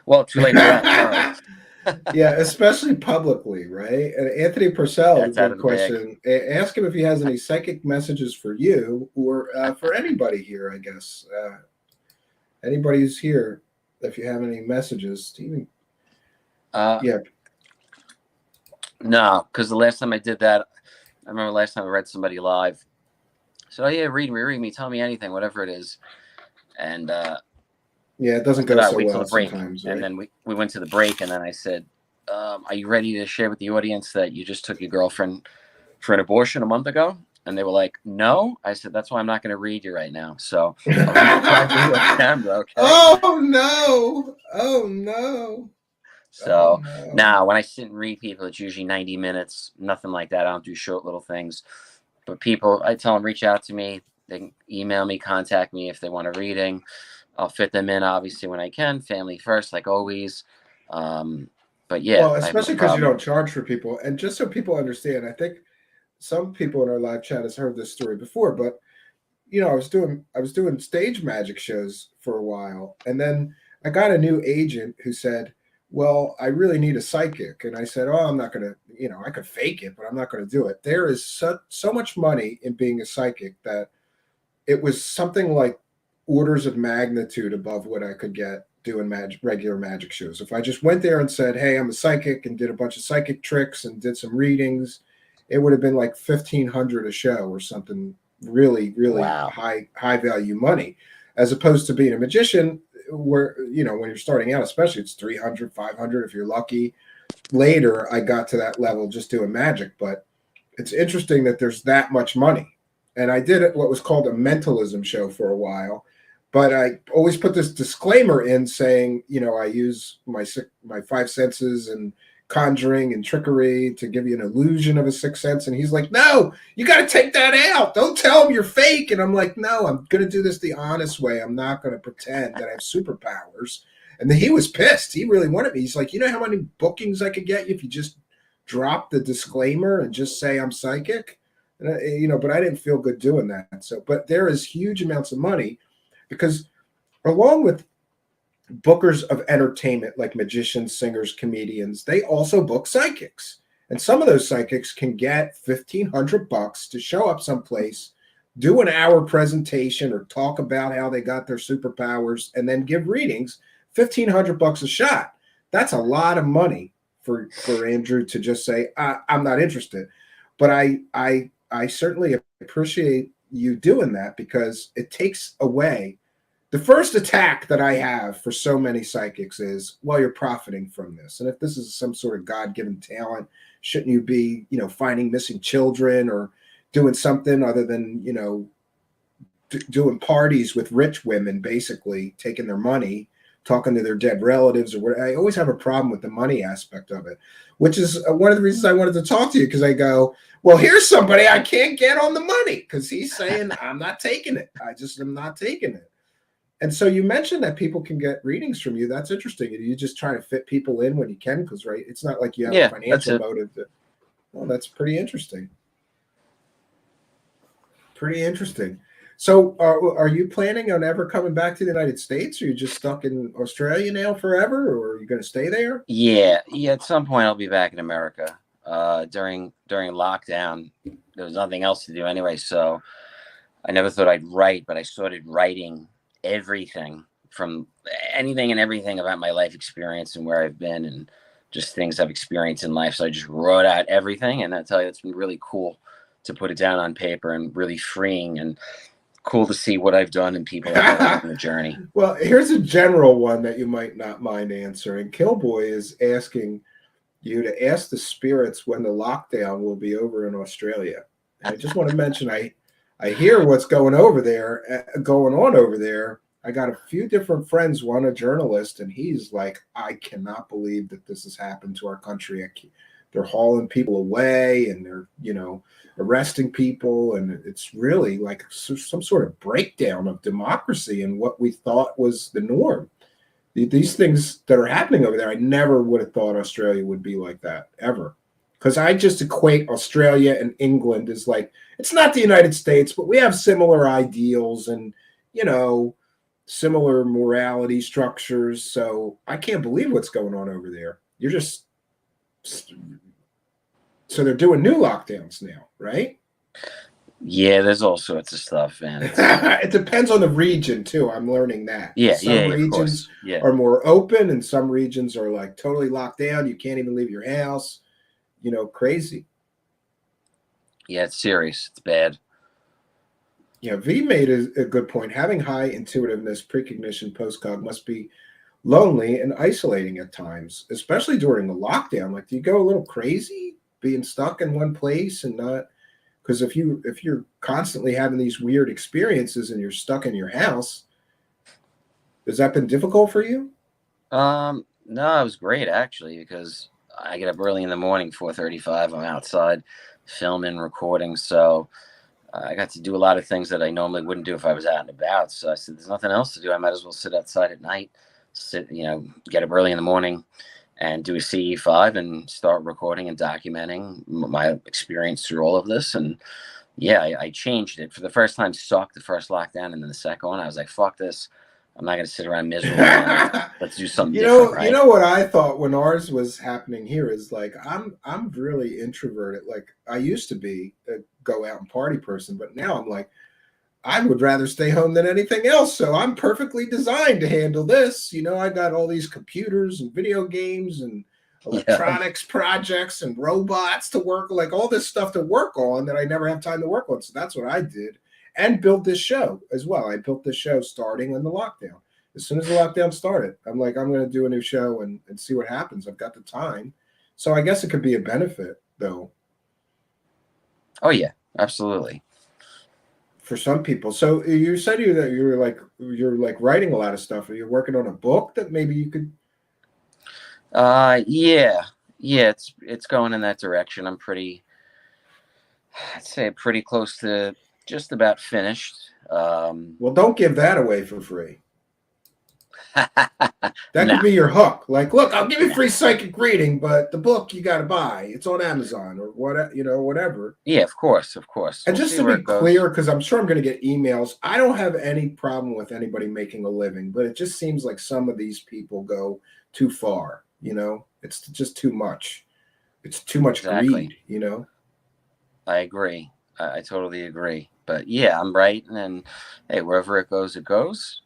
B: Well, too late for that. Sorry.
A: Yeah, especially publicly, right? And Anthony Purcell,
B: That's out
A: good
B: of the bag.
A: question. Ask him if he has any psychic messages for you or for anybody here, I guess. Anybody who's here, if you have any messages, Stephen. Yeah.
B: No, because the last time I did that, I remember last time I read somebody live. So, oh yeah, read me, tell me anything, whatever it is. And
A: Yeah, it doesn't
B: said,
A: go
B: all right,
A: so
B: wait till
A: well
B: the break.
A: sometimes,
B: And
A: right?
B: then we went to the break, and then I said, are you ready to share with the audience that you just took your girlfriend for an abortion a month ago? And they were like, no. I said, that's why I'm not going to read you right now. So I'll read you privately off camera, okay?
A: Oh no! Oh no! Oh
B: So
A: no!
B: now when I sit and read people, it's usually 90 minutes, nothing like that. I don't do short little things. But people, I tell them, reach out to me. They can email me, contact me if they want a reading. I'll fit them in, obviously, when I can. Family first, like always. But yeah,
A: Well,
B: I have no
A: especially because you
B: problem.
A: don't charge for people, and just so people understand, I think some people in our live chat has heard this story before, but I was doing stage magic shows for a while, and then I got a new agent who said, "Well, I really need a psychic," and I said, "Oh, I'm not going to, I could fake it, but I'm not going to do it." There is so much money in being a psychic that it was something like orders of magnitude above what I could get doing regular magic shows. If I just went there and said, "Hey, I'm a psychic," and did a bunch of psychic tricks and did some readings, it would have been like 1,500 a show or something really, really
B: Wow.
A: high value money, as opposed to being a magician where, when you're starting out, especially, it's 300, 500 if you're lucky. Later, I got to that level just doing magic, but it's interesting that there's that much money. And I did what was called a mentalism show for a while, but I always put this disclaimer in saying, I use my five senses and conjuring and trickery to give you an illusion of a sixth sense. And he's like, "No, you got to take that out. Don't tell him you're fake." And I'm like, "No, I'm going to do this the honest way. I'm not going to pretend that I have superpowers." And then he was pissed. He really wanted me. He's like, "You know how many bookings I could get you if you just drop the disclaimer and just say I'm psychic?" And but I didn't feel good doing that. So, but there is huge amounts of money because along with bookers of entertainment like magicians, singers, comedians, they also book psychics. And some of those psychics can get $1,500 to show up someplace, do an hour presentation or talk about how they got their superpowers and then give readings. $1,500 a shot. That's a lot of money for Andrew to just say, "I'm not interested." But I certainly appreciate you doing that because it takes away the first attack that I have for so many psychics is, well, you're profiting from this. And if this is some sort of God-given talent, shouldn't you be, finding missing children or doing something other than, doing parties with rich women, basically taking their money, talking to their dead relatives or what? I always have a problem with the money aspect of it, which is one of the reasons I wanted to talk to you, because I go, well, here's somebody I can't get on the money because he's saying I'm not taking it. I just am not taking it. And so you mentioned that people can get readings from you. That's interesting. You just try to fit people in when you can, because right, it's not like you have a
B: Yeah, that's
A: financial
B: it.
A: motive. Well, that's pretty interesting. Pretty interesting. So, are you planning on ever coming back to the United States? Or are you just stuck in Australia now forever, or are you going to stay there?
B: Yeah. At some point, I'll be back in America. During lockdown, there was nothing else to do anyway, so I never thought I'd write, but I started writing everything from anything and everything about my life experience and where I've been and just things I've experienced in life. So I just wrote out everything, and I tell you, it's been really cool to put it down on paper and really freeing and cool to see what I've done and people I've met along the journey.
A: Well, here's a general one that you might not mind answering. Killboy is asking you to ask the spirits when the lockdown will be over in Australia. And I just want to mention, I hear what's going on over there. I got a few different friends, one a journalist, and he's like, "I cannot believe that this has happened to our country. They're hauling people away and they're, arresting people. And it's really like some sort of breakdown of democracy and what we thought was the norm." These things that are happening over there, I never would have thought Australia would be like that ever. Because I just equate Australia and England as like, it's not the United States, but we have similar ideals and, you know, similar morality structures. So I can't believe what's going on over there. You're just, so they're doing new lockdowns now, right?
B: Yeah, there's all sorts of stuff, and it's
A: It depends on the region too. I'm learning that
B: yeah,
A: some
B: yeah, of
A: regions
B: course, yeah,
A: are more open and some regions are like totally locked down. You can't even leave your house, crazy.
B: yeah. It's serious. It's bad.
A: Yeah, V made a good point. Having high intuitiveness, precognition, postcog must be lonely and isolating at times, especially during the lockdown. Like, do you go a little crazy being stuck in one place and not? Because if you're constantly having these weird experiences and you're stuck in your house, has that been difficult for you?
B: No, it was great actually because I get up early in the morning, 4:35. I'm outside filming, recording, so I got to do a lot of things that I normally wouldn't do if I was out and about. So I said, "There's nothing else to do. I might as well sit outside at night, get up early in the morning, and do a CE5 and start recording and documenting my experience through all of this." And yeah, I changed it for the first time. Sucked the first lockdown, and then the second one, I was like, "Fuck this! I'm not gonna sit around miserable, man. Let's do something
A: you
B: different,
A: know, you
B: right?"
A: know what I thought when ours was happening here is like I'm really introverted. Like I used to be a go out and party person, but now I'm like I would rather stay home than anything else. So I'm perfectly designed to handle this. I got all these computers and video games and
B: Yeah,
A: electronics projects and robots to work, like all this stuff to work on that I never have time to work on. So that's what I did and built this show as well. I built this show starting in the lockdown. As soon as the lockdown started, I'm like, I'm going to do a new show and see what happens. I've got the time. So I guess it could be a benefit, though,
B: oh yeah, absolutely.
A: for some people. So you said you're like writing a lot of stuff. Are you working on a book that maybe you could?
B: Yeah, yeah. It's going in that direction. I'd say pretty close to just about finished.
A: Well, don't give that away for free. That could
B: Nah,
A: be your hook. Like, look, I'll give you
B: nah.
A: free psychic reading, but the book you got to buy. It's on Amazon or whatever.
B: Yeah, of course, of course.
A: And
B: We'll
A: just
B: see
A: to
B: where
A: be
B: it goes.
A: clear, because I'm sure I'm going to get emails, I don't have any problem with anybody making a living, but it just seems like some of these people go too far. It's just too much. It's too much
B: Exactly.
A: greed.
B: I agree. I totally agree. But yeah, I'm right. And hey, wherever it goes, it goes.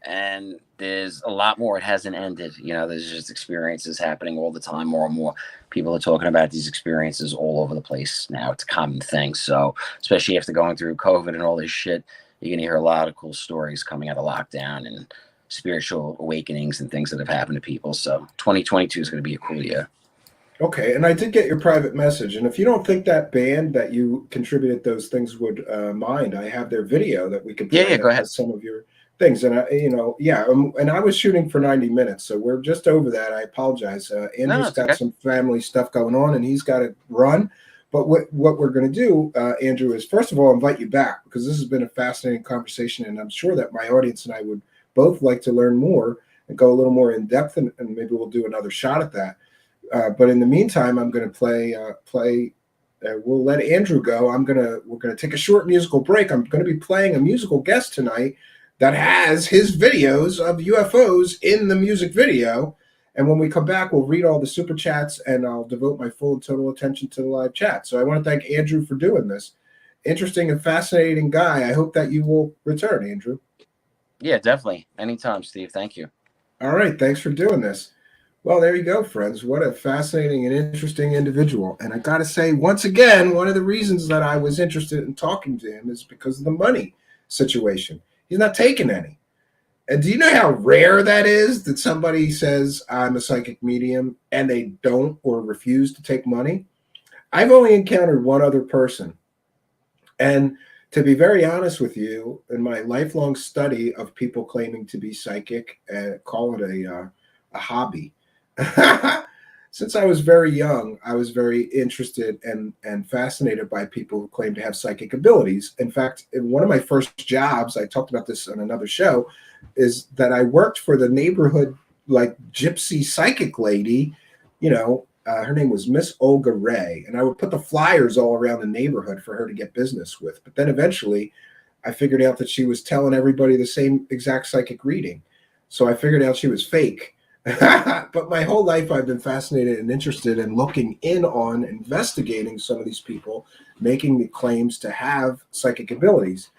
B: And there's a lot more. It hasn't ended. There's just experiences happening all the time. More and more people are talking about these experiences all over the place now. It's a common thing. So, especially after going through COVID and all this shit, you're going to hear a lot of cool stories coming out of lockdown and spiritual awakenings and things that have happened to people. So, 2022 is going to be a cool year.
A: Okay, and I did get your private message. And if you don't think that band that you contributed those things would mind, I have their video that we could
B: Yeah,
A: play
B: yeah, go
A: that
B: ahead.
A: has some of your things. And yeah. And I was shooting for 90 minutes, so we're just over that. I apologize.
B: No,
A: Andrew's
B: it's
A: got
B: okay.
A: some family stuff going on, and he's got to run. But what we're going to do, Andrew, is first of all invite you back because this has been a fascinating conversation, and I'm sure that my audience and I would both like to learn more and go a little more in depth, and maybe we'll do another shot at that. But in the meantime, I'm going to play. We'll let Andrew go. We're gonna take a short musical break. I'm going to be playing a musical guest tonight that has his videos of UFOs in the music video. And when we come back, we'll read all the super chats and I'll devote my full and total attention to the live chat. So I want to thank Andrew for doing this. Interesting and fascinating guy. I hope that you will return, Andrew.
B: Yeah, definitely. Anytime, Steve. Thank you.
A: All right. Thanks for doing this. Well, there you go, friends. What a fascinating and interesting individual. And I got to say, once again, one of the reasons that I was interested in talking to him is because of the money situation. He's not taking any. And do you know how rare that is that somebody says, I'm a psychic medium, and they don't or refuse to take money? I've only encountered one other person. And to be very honest with you, in my lifelong study of people claiming to be psychic, call it a hobby. Since I was very young, I was very interested and fascinated by people who claim to have psychic abilities. In fact, in one of my first jobs, I talked about this on another show, is that I worked for the neighborhood like gypsy psychic lady. Her name was Miss Olga Ray, and I would put the flyers all around the neighborhood for her to get business with. But then eventually, I figured out that she was telling everybody the same exact psychic reading. So I figured out she was fake. But my whole life, I've been fascinated and interested in looking in on investigating some of these people making the claims to have psychic abilities.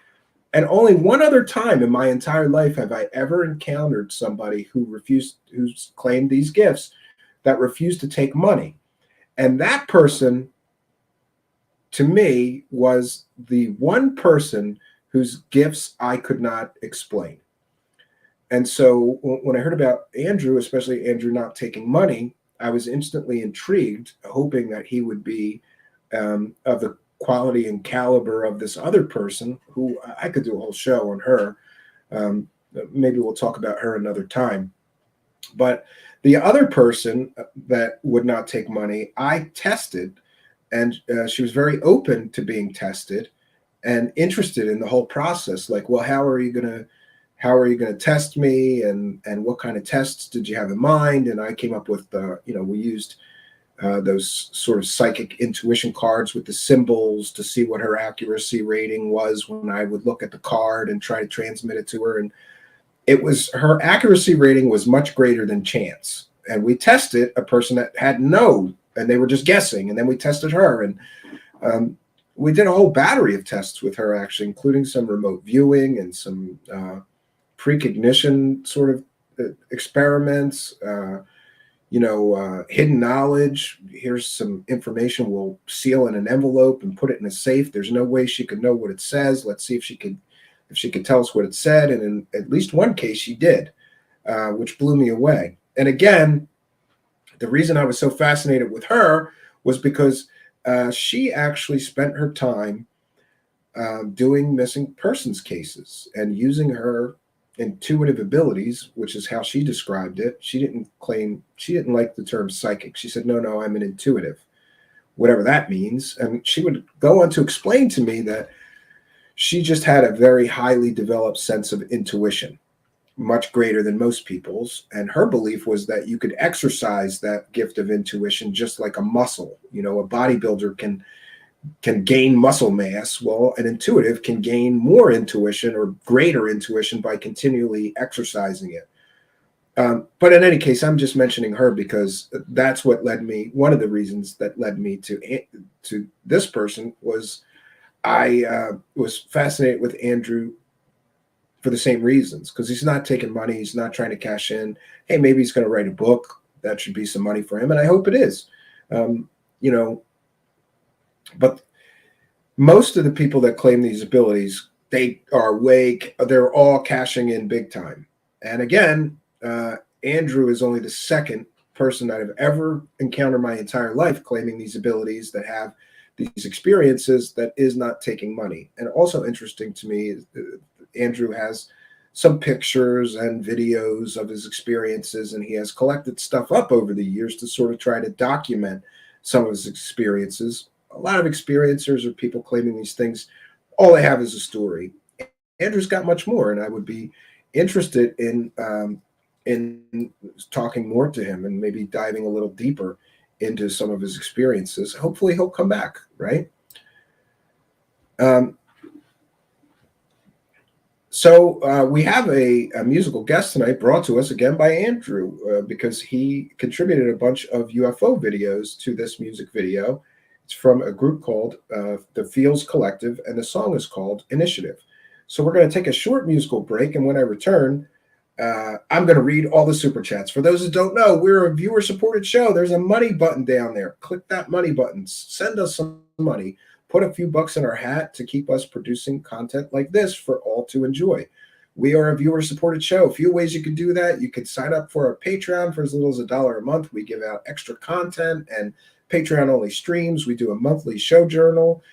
A: And only one other time in my entire life have I ever encountered somebody who's claimed these gifts that refused to take money. And that person, to me, was the one person whose gifts I could not explain. And so when I heard about Andrew, especially Andrew not taking money, I was instantly intrigued, hoping that he would be of the quality and caliber of this other person who I could do a whole show on her. Um, Maybe we'll talk about her another time. But the other person that would not take money, I tested, and she was very open to being tested and interested in the whole process. Like, well, how are you going to test me, and what kind of tests did you have in mind? And I came up with we used those sort of psychic intuition cards with the symbols to see what her accuracy rating was when I would look at the card and try to transmit it to her. And her accuracy rating was much greater than chance. And we tested a person that had no, and they were just guessing. And then we tested her, and we did a whole battery of tests with her, actually, including some remote viewing and some precognition sort of experiments, hidden knowledge. Here's some information we'll seal in an envelope and put it in a safe. There's no way she could know what it says. Let's see if she could tell us what it said. And in at least one case she did, which blew me away. And again, the reason I was so fascinated with her was because she actually spent her time doing missing persons cases and using her intuitive abilities, which is how she described it. She didn't like the term psychic. She said, no, I'm an intuitive, whatever that means. And she would go on to explain to me that she just had a very highly developed sense of intuition, much greater than most people's. And her belief was that you could exercise that gift of intuition just like a muscle. A bodybuilder can gain muscle mass. Well, an intuitive can gain more intuition or greater intuition by continually exercising it. But in any case, I'm just mentioning her because that's what led me. One of the reasons that led me to this person was I was fascinated with Andrew for the same reasons, because he's not taking money. He's not trying to cash in. Hey, maybe he's going to write a book. That should be some money for him. And I hope it is. But most of the people that claim these abilities, they're all cashing in big time. And again, Andrew is only the second person that I've ever encountered my entire life claiming these abilities, that have these experiences, that is not taking money. And also interesting to me is Andrew has some pictures and videos of his experiences, and he has collected stuff up over the years to sort of try to document some of his experiences. A lot of experiencers or people claiming these things, all they have is a story. Andrew's got much more, and I would be interested in talking more to him and maybe diving a little deeper into some of his experiences. Hopefully he'll come back, right? So we have a musical guest tonight, brought to us again by Andrew, because he contributed a bunch of UFO videos to this music video. It's from a group called the Feels Collective, and the song is called Initiative. So we're going to take a short musical break, and when I return, I'm going to read all the super chats. For those who don't know, we're a viewer-supported show. There's a money button down there. Click that money button. Send us some money. Put a few bucks in our hat to keep us producing content like this for all to enjoy. We are a viewer-supported show. A few ways you can do that. You can sign up for our Patreon for as little as $1 a month. We give out extra content and Patreon-only streams. We do a monthly show journal,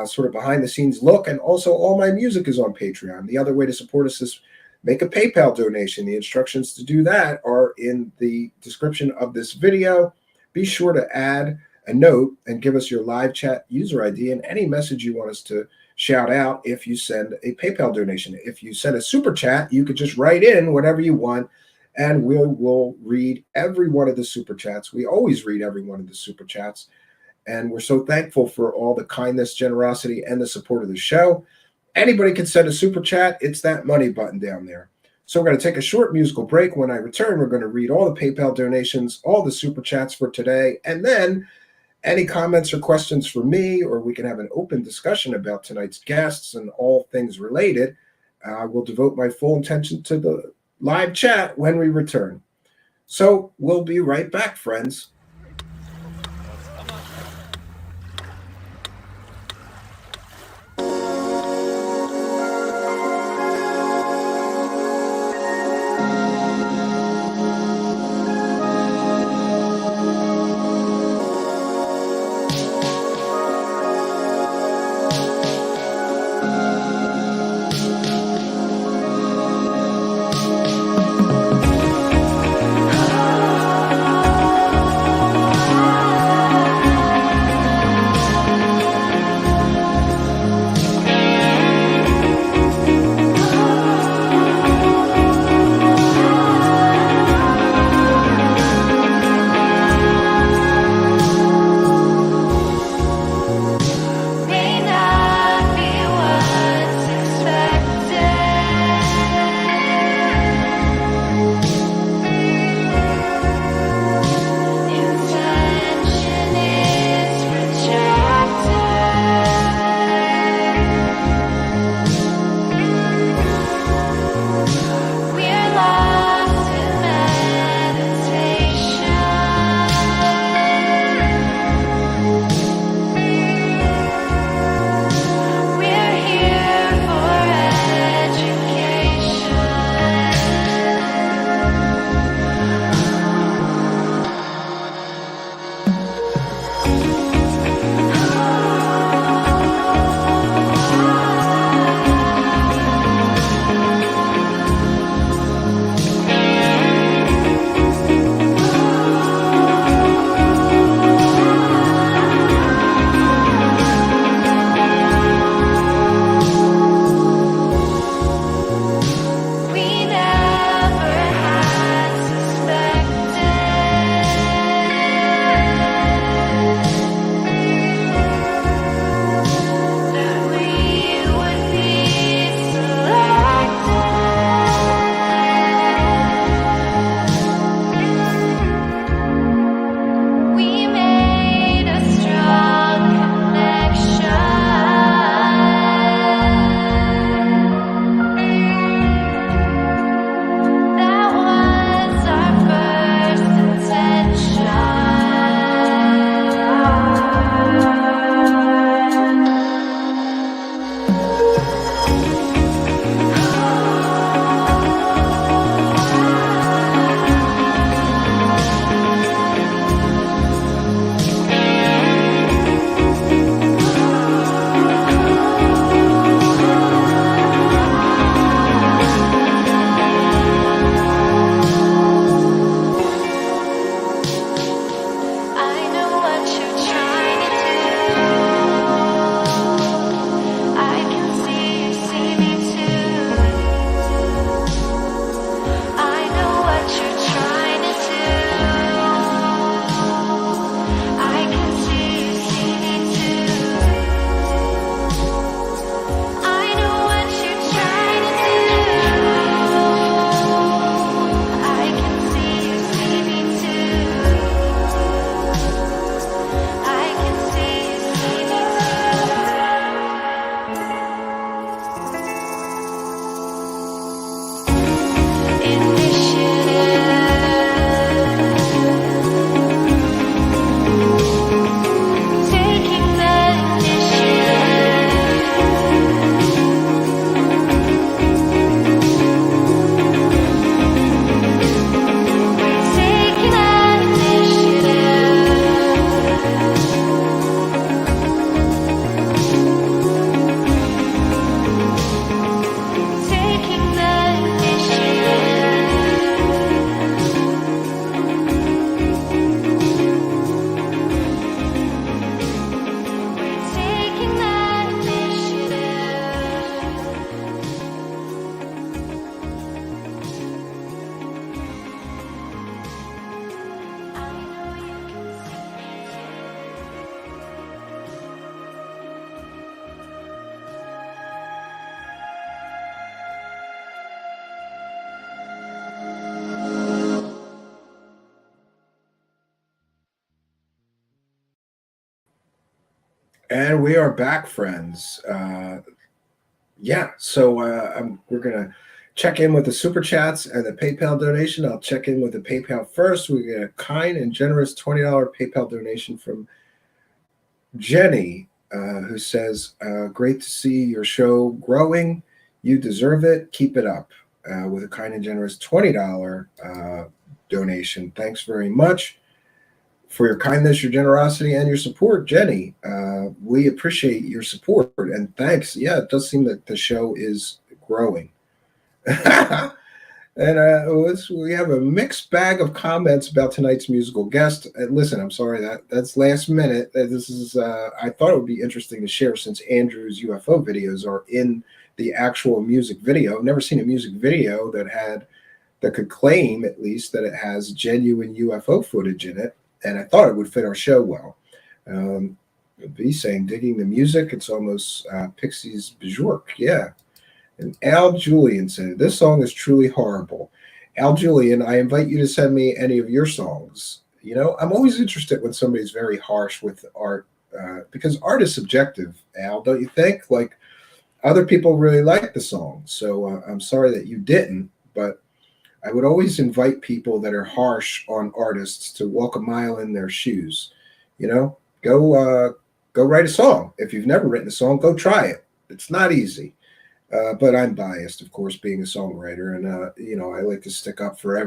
A: sort of behind-the-scenes look, and also all my music is on Patreon. The other way to support us is make a PayPal donation. The instructions to do that are in the description of this video. Be sure to add a note and give us your live chat user ID and any message you want us to shout out if you send a PayPal donation. If you send a super chat, you could just write in whatever you want, and we will read every one of the super chats. We always read every one of the super chats, and we're so thankful for all the kindness, generosity, and the support of the show. Anybody can send a super chat. It's that money button down there. So we're going to take a short musical break. When I return, we're going to read all the PayPal donations, all the super chats for today, and then any comments or questions for me, or we can have an open discussion about tonight's guests and all things related. I will devote my full attention to the live chat when we return. So we'll be right back, friends. And we are back, friends. Yeah, so we're going to check in with the super chats and the PayPal donation. I'll check in with the PayPal first. We get a kind and generous $20 PayPal donation from Jenny, who says, great to see your show growing. You deserve it. Keep it up. With a kind and generous $20 donation. Thanks very much for your kindness, your generosity, and your support, Jenny. We appreciate your support and thanks. Yeah, it does seem that the show is growing. And we have a mixed bag of comments about tonight's musical guest. Listen, I'm sorry that's last minute. This is I thought it would be interesting to share since Andrew's UFO videos are in the actual music video. I've never seen a music video that could claim at least that it has genuine UFO footage in it, and I thought it would fit our show well. He's saying digging the music, it's almost Pixies Bjork, yeah. And Al Julian said, this song is truly horrible. Al Julian, I invite you to send me any of your songs. You know, I'm always interested when somebody's very harsh with art because art is subjective, Al, don't you think? Like, other people really like the song. So I'm sorry that you didn't, but I would always invite people that are harsh on artists to walk a mile in their shoes. You know, go write a song. If you've never written a song, go try it. It's not easy. But I'm biased, of course, being a songwriter, and you know, I like to stick up for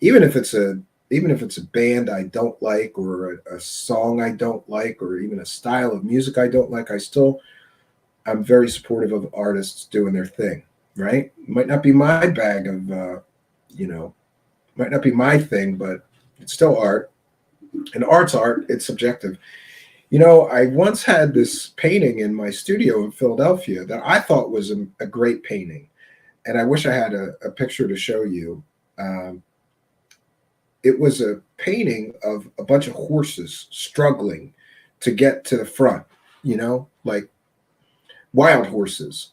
A: even if it's a band I don't like, or a song I don't like, or even a style of music I don't like. I'm very supportive of artists doing their thing. Right? Might not be my bag of, you know, might not be my thing, but it's still art, and art's art. It's subjective. You know, I once had this painting in my studio in Philadelphia that I thought was a great painting, and I wish I had a picture to show you. Um, it was a painting of a bunch of horses struggling to get to the front, you know, like wild horses.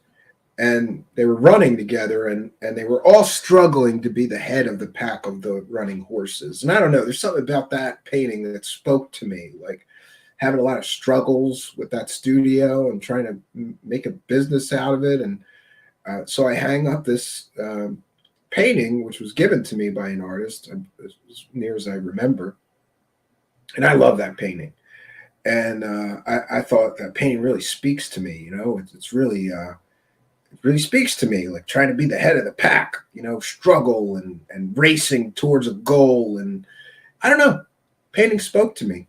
A: And they were running together, and they were all struggling to be the head of the pack of the running horses. And I don't know, there's something about that painting that spoke to me, like having a lot of struggles with that studio and trying to make a business out of it. And so I hang up this painting, which was given to me by an artist, as near as I remember. And I love that painting. And I thought that painting really speaks to me. You know, it's really it really speaks to me, like trying to be the head of the pack. You know, struggle and racing towards a goal. And I don't know, painting spoke to me.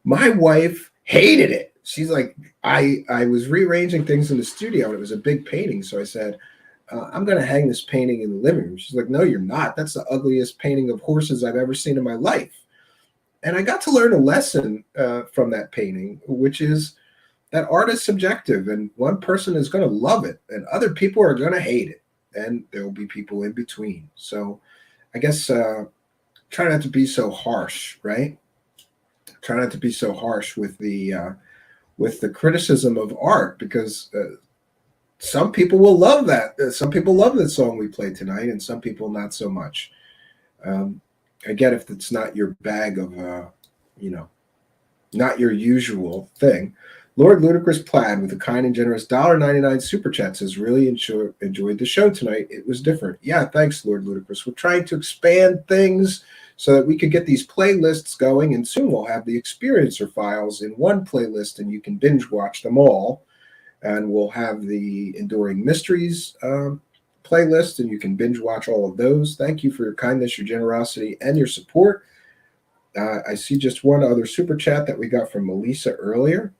A: My wife hated it. She's like, I was rearranging things in the studio, and it was a big painting. So I said, I'm going to hang this painting in the living room. She's like, no, you're not. That's the ugliest painting of horses I've ever seen in my life. And I got to learn a lesson from that painting, which is that art is subjective, and one person is going to love it, and other people are going to hate it, and there will be people in between. So I guess try not to be so harsh, right? Try not to be so harsh with the criticism of art, because some people will love that. Some people love the song we played tonight, and some people not so much. I get if it's not your bag of, you know, not your usual thing. Lord Ludicrous Plaid with a kind and generous $1.99 super chat says, really enjoyed the show tonight. It was different. Yeah, thanks, Lord Ludicrous. We're trying to expand things so that we could get these playlists going, and soon we'll have the experiencer files in one playlist, and you can binge watch them all. And we'll have the Enduring Mysteries playlist, and you can binge watch all of those. Thank you for your kindness, your generosity, and your support. I see just one other super chat that we got from Melissa earlier,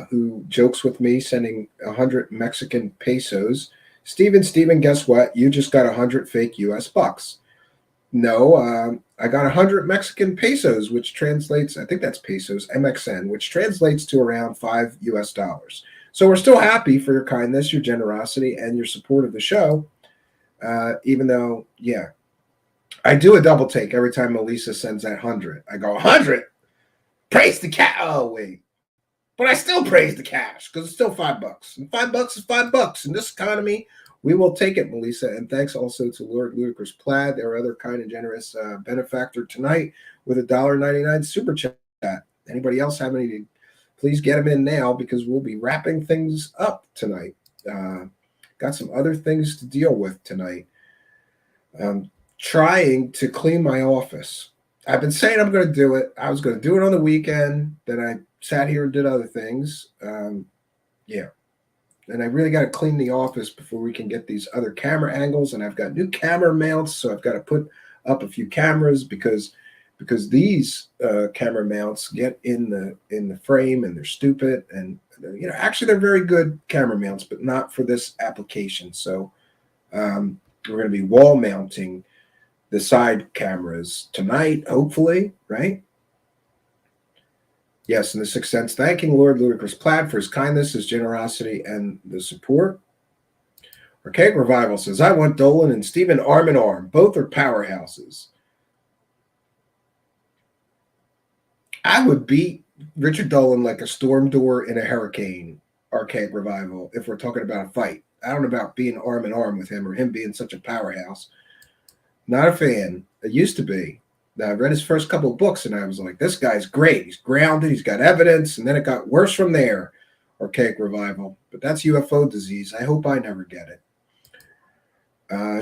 A: who jokes with me, sending 100 Mexican pesos. Steven, guess what? You just got 100 fake US bucks. No, I got 100 Mexican pesos, which translates, I think that's pesos, MXN, which translates to around $5 US. So we're still happy for your kindness, your generosity, and your support of the show. Even though, yeah, I do a double take every time Melissa sends that 100. I go, 100? Praise the cat. Oh, wait. But I still praise the cash because it's still $5. And $5 is $5. In this economy, we will take it, Melissa. And thanks also to Lord Ludicrous Plaid, our other kind and generous benefactor tonight, with a $1.99 super chat. Anybody else have any please get them in now because we'll be wrapping things up tonight. Got some other things to deal with tonight. Trying to clean my office. I've been saying I'm going to do it. I was going to do it on the weekend. Then I sat here and did other things. Yeah. And I really got to clean the office before we can get these other camera angles. And I've got new camera mounts, so I've got to put up a few cameras because these camera mounts get in the frame and they're stupid. And actually they're very good camera mounts, but not for this application. So we're going to be wall mounting the side cameras tonight, hopefully, right? Yes, in the Sixth Sense, thanking Lord Ludicrous Plaid for his kindness, his generosity, and the support. Archaic Revival says, I want Dolan and Steven arm in arm. Both are powerhouses. I would beat Richard Dolan like a storm door in a hurricane, Archaic Revival, if we're talking about a fight. I don't know about being arm in arm with him or him being such a powerhouse. Not a fan. I used to be. I read his first couple of books, and I was like, this guy's great. He's grounded. He's got evidence. And then it got worse from there, Archaic Revival. But that's UFO disease. I hope I never get it.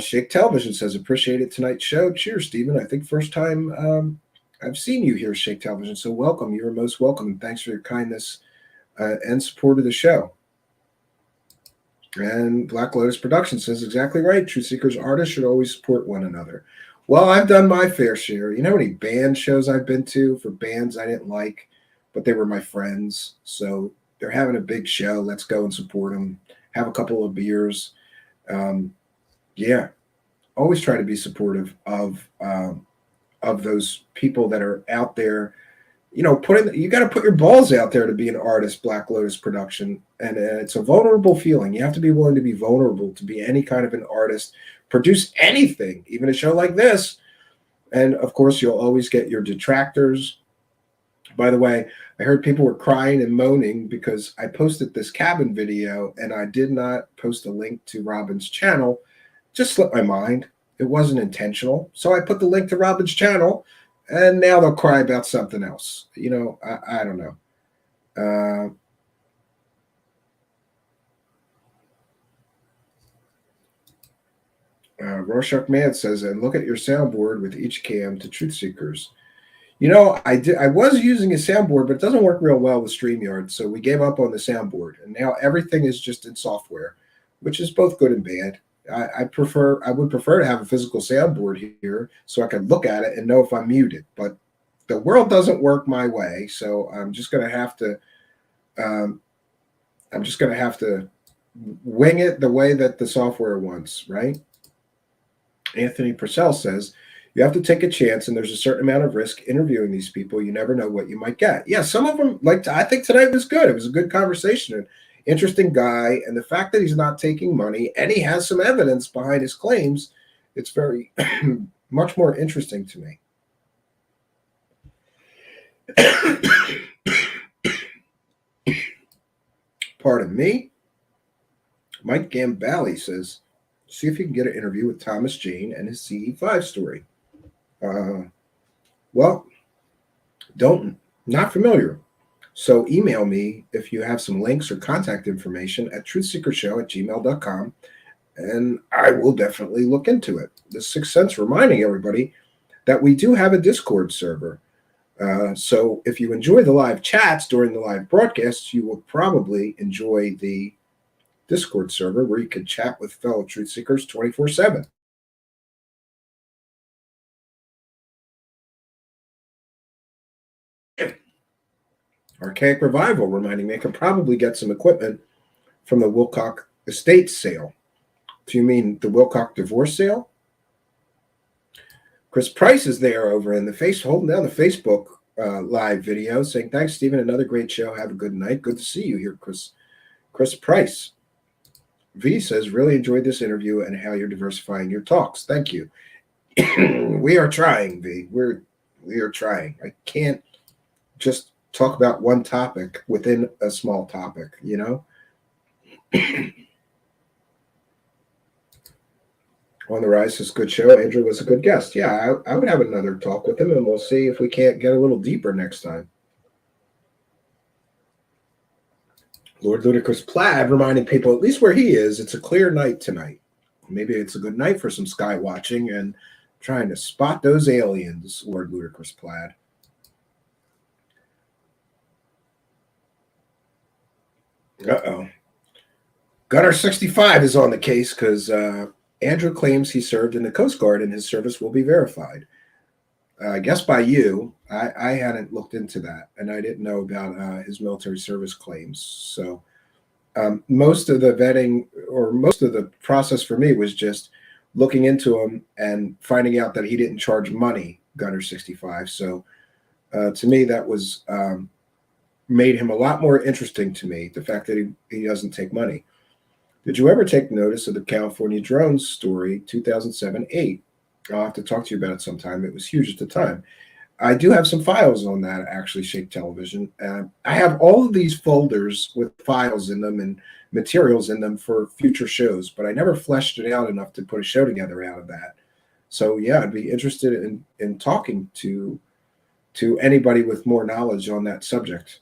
A: Shake Television says, appreciate it tonight's show. Cheers, Stephen. I think first time I've seen you here, Shake Television. So welcome. You're most welcome. And thanks for your kindness and support of the show. And Black Lotus Production says exactly right. Truthseekers artists should always support one another. Well, I've done my fair share. You know how many band shows I've been to for bands I didn't like, but they were my friends. So they're having a big show. Let's go and support them. Have a couple of beers. Yeah, always try to be supportive of those people that are out there. You got to put your balls out there to be an artist, Black Lotus Production. And it's a vulnerable feeling. You have to be willing to be vulnerable to be any kind of an artist, produce anything, even a show like this. And of course, you'll always get your detractors. By the way, I heard people were crying and moaning because I posted this cabin video and I did not post a link to Robin's channel. Just slipped my mind. It wasn't intentional. So I put the link to Robin's channel. And now they'll cry about something else. I don't know. Rorschach Man says, and look at your soundboard with each cam to Truthseekers. I was using a soundboard, but it doesn't work real well with StreamYard. So we gave up on the soundboard. And now everything is just in software, which is both good and bad. I would prefer to have a physical soundboard here so I can look at it and know if I'm muted. But the world doesn't work my way, so I'm just going to have to wing it the way that the software wants, right? Anthony Purcell says you have to take a chance, and there's a certain amount of risk interviewing these people. You never know what you might get. Yeah, some of them, I think tonight was good. It was a good conversation. Interesting guy, and the fact that he's not taking money and he has some evidence behind his claims, it's very much more interesting to me. Pardon me. Mike Gambale says, see if you can get an interview with Thomas Jane and his CE5 story. Well, not familiar. So email me if you have some links or contact information at truthseekershow@gmail.com, and I will definitely look into it. The Sixth Sense reminding everybody that we do have a Discord server. So if you enjoy the live chats during the live broadcasts, you will probably enjoy the Discord server where you can chat with fellow Truthseekers 24/7. Archaic Revival reminding me I could probably get some equipment from the Wilcock estate sale. Do you mean the Wilcock divorce sale? Chris Price is there over in the holding down the Facebook live video saying, thanks, Stephen. Another great show. Have a good night. Good to see you here, Chris Price. V says, really enjoyed this interview and how you're diversifying your talks. Thank you. We are trying, V. We are trying. I can't just talk about one topic within a small topic, On the Rise is a good show. Andrew was a good guest. Yeah, I would have another talk with him, and we'll see if we can't get a little deeper next time. Lord Ludicrous Plaid reminding people, at least where he is, it's a clear night tonight. Maybe it's a good night for some sky watching and trying to spot those aliens, Lord Ludicrous Plaid. Uh-oh. Gunner 65 is on the case because Andrew claims he served in the Coast Guard and his service will be verified. I guess by you. I hadn't looked into that, and I didn't know about his military service claims. So most of the vetting or most of the process for me was just looking into him and finding out that he didn't charge money, Gunner 65. So to me, that was made him a lot more interesting to me, the fact that he doesn't take money. Did you ever take notice of the California drones story, 2007-8? I'll have to talk to you about it sometime. It was huge at the time. I do have some files on that, actually, Shake Television. I have all of these folders with files in them and materials in them for future shows, but I never fleshed it out enough to put a show together out of that. So, yeah, I'd be interested in talking to anybody with more knowledge on that subject.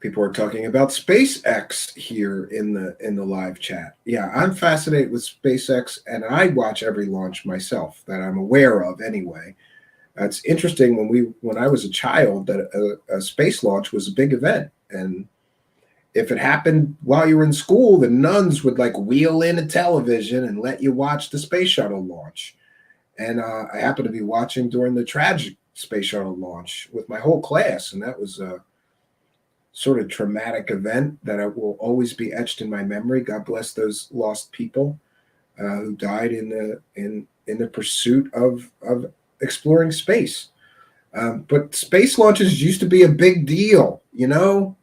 A: People are talking about SpaceX here in the live chat. Yeah, I'm fascinated with SpaceX, and I watch every launch myself that I'm aware of. Anyway, it's interesting when I was a child that a space launch was a big event, and if it happened while you were in school, the nuns would like wheel in a television and let you watch the space shuttle launch. And I happened to be watching during the tragic space shuttle launch with my whole class, and that was sort of traumatic event that I will always be etched in my memory. God bless those lost people who died in the pursuit of exploring space. But space launches used to be a big deal, you know.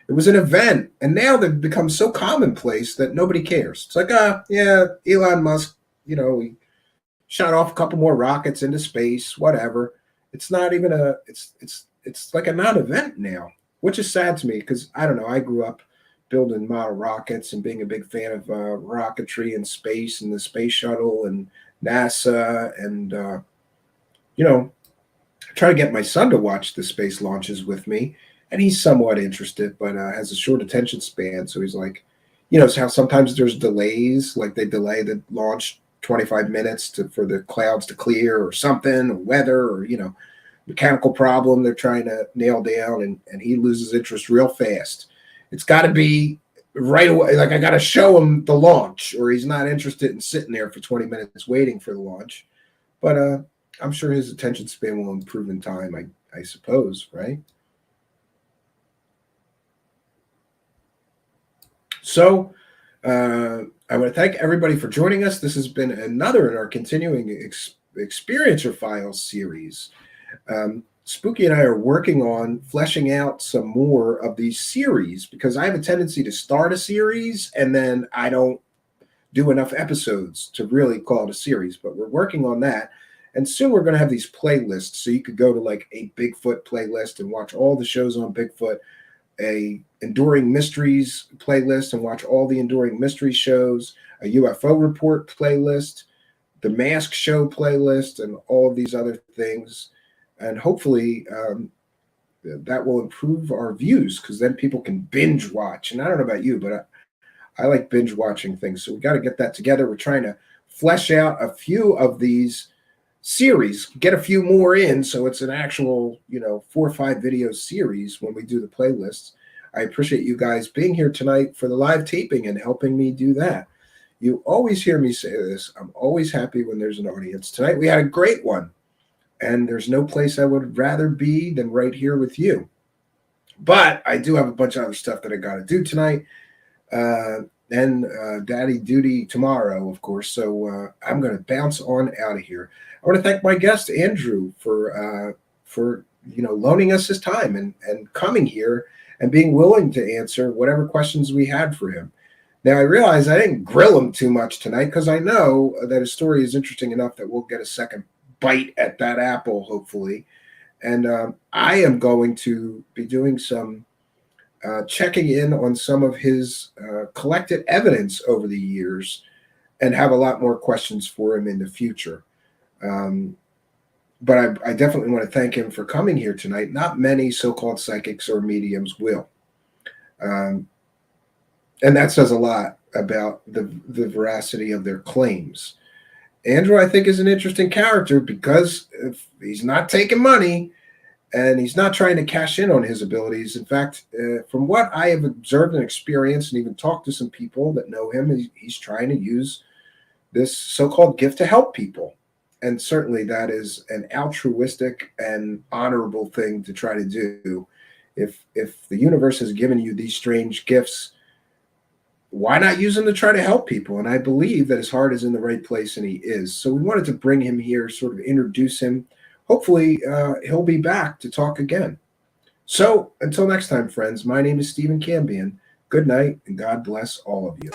A: It was an event, and now they've become so commonplace that nobody cares. It's like, yeah, Elon Musk, he shot off a couple more rockets into space, whatever. It's not even it's like a non-event now, which is sad to me because I don't know. I grew up building model rockets and being a big fan of rocketry and space and the space shuttle and NASA and I try to get my son to watch the space launches with me, and he's somewhat interested, but has a short attention span. So he's like, so how sometimes there's delays, like they delay the launch 25 minutes for the clouds to clear or something, or weather, or mechanical problem they're trying to nail down, and he loses interest real fast. It's got to be right away. Like I got to show him the launch, or he's not interested in sitting there for 20 minutes waiting for the launch. But I'm sure his attention span will improve in time, I suppose, right? So I want to thank everybody for joining us. This has been another in our continuing Experiencer Files series. Spooky and I are working on fleshing out some more of these series because I have a tendency to start a series and then I don't do enough episodes to really call it a series, but we're working on that. And soon we're going to have these playlists. So you could go to like a Bigfoot playlist and watch all the shows on Bigfoot, a Enduring Mysteries playlist and watch all the Enduring Mystery shows, a UFO Report playlist, the Mask Show playlist, and all of these other things. And hopefully that will improve our views because then people can binge watch. And I don't know about you, but I like binge watching things. So we got to get that together. We're trying to flesh out a few of these series, get a few more in. So it's an actual, 4 or 5 video series when we do the playlists. I appreciate you guys being here tonight for the live taping and helping me do that. You always hear me say this. I'm always happy when there's an audience. Tonight we had a great one. And there's no place I would rather be than right here with you. But I do have a bunch of other stuff that I got to do tonight. And daddy duty tomorrow, of course. So I'm going to bounce on out of here. I want to thank my guest, Andrew, for loaning us his time and coming here and being willing to answer whatever questions we had for him. Now, I realize I didn't grill him too much tonight because I know that his story is interesting enough that we'll get a second bite at that apple, hopefully. And I am going to be doing some checking in on some of his collected evidence over the years and have a lot more questions for him in the future. but I definitely want to thank him for coming here tonight. Not many so-called psychics or mediums will. Um, and that says a lot about the veracity of their claims. Andrew, I think, is an interesting character because if he's not taking money and he's not trying to cash in on his abilities. In fact, from what I have observed and experienced, and even talked to some people that know him, he's trying to use this so-called gift to help people. And certainly that is an altruistic and honorable thing to try to do. If the universe has given you these strange gifts, why not use them to try to help people? And I believe that his heart is in the right place, and he is. So we wanted to bring him here, sort of introduce him. Hopefully, he'll be back to talk again. So until next time, friends, my name is Stephen Cambion. Good night, and God bless all of you.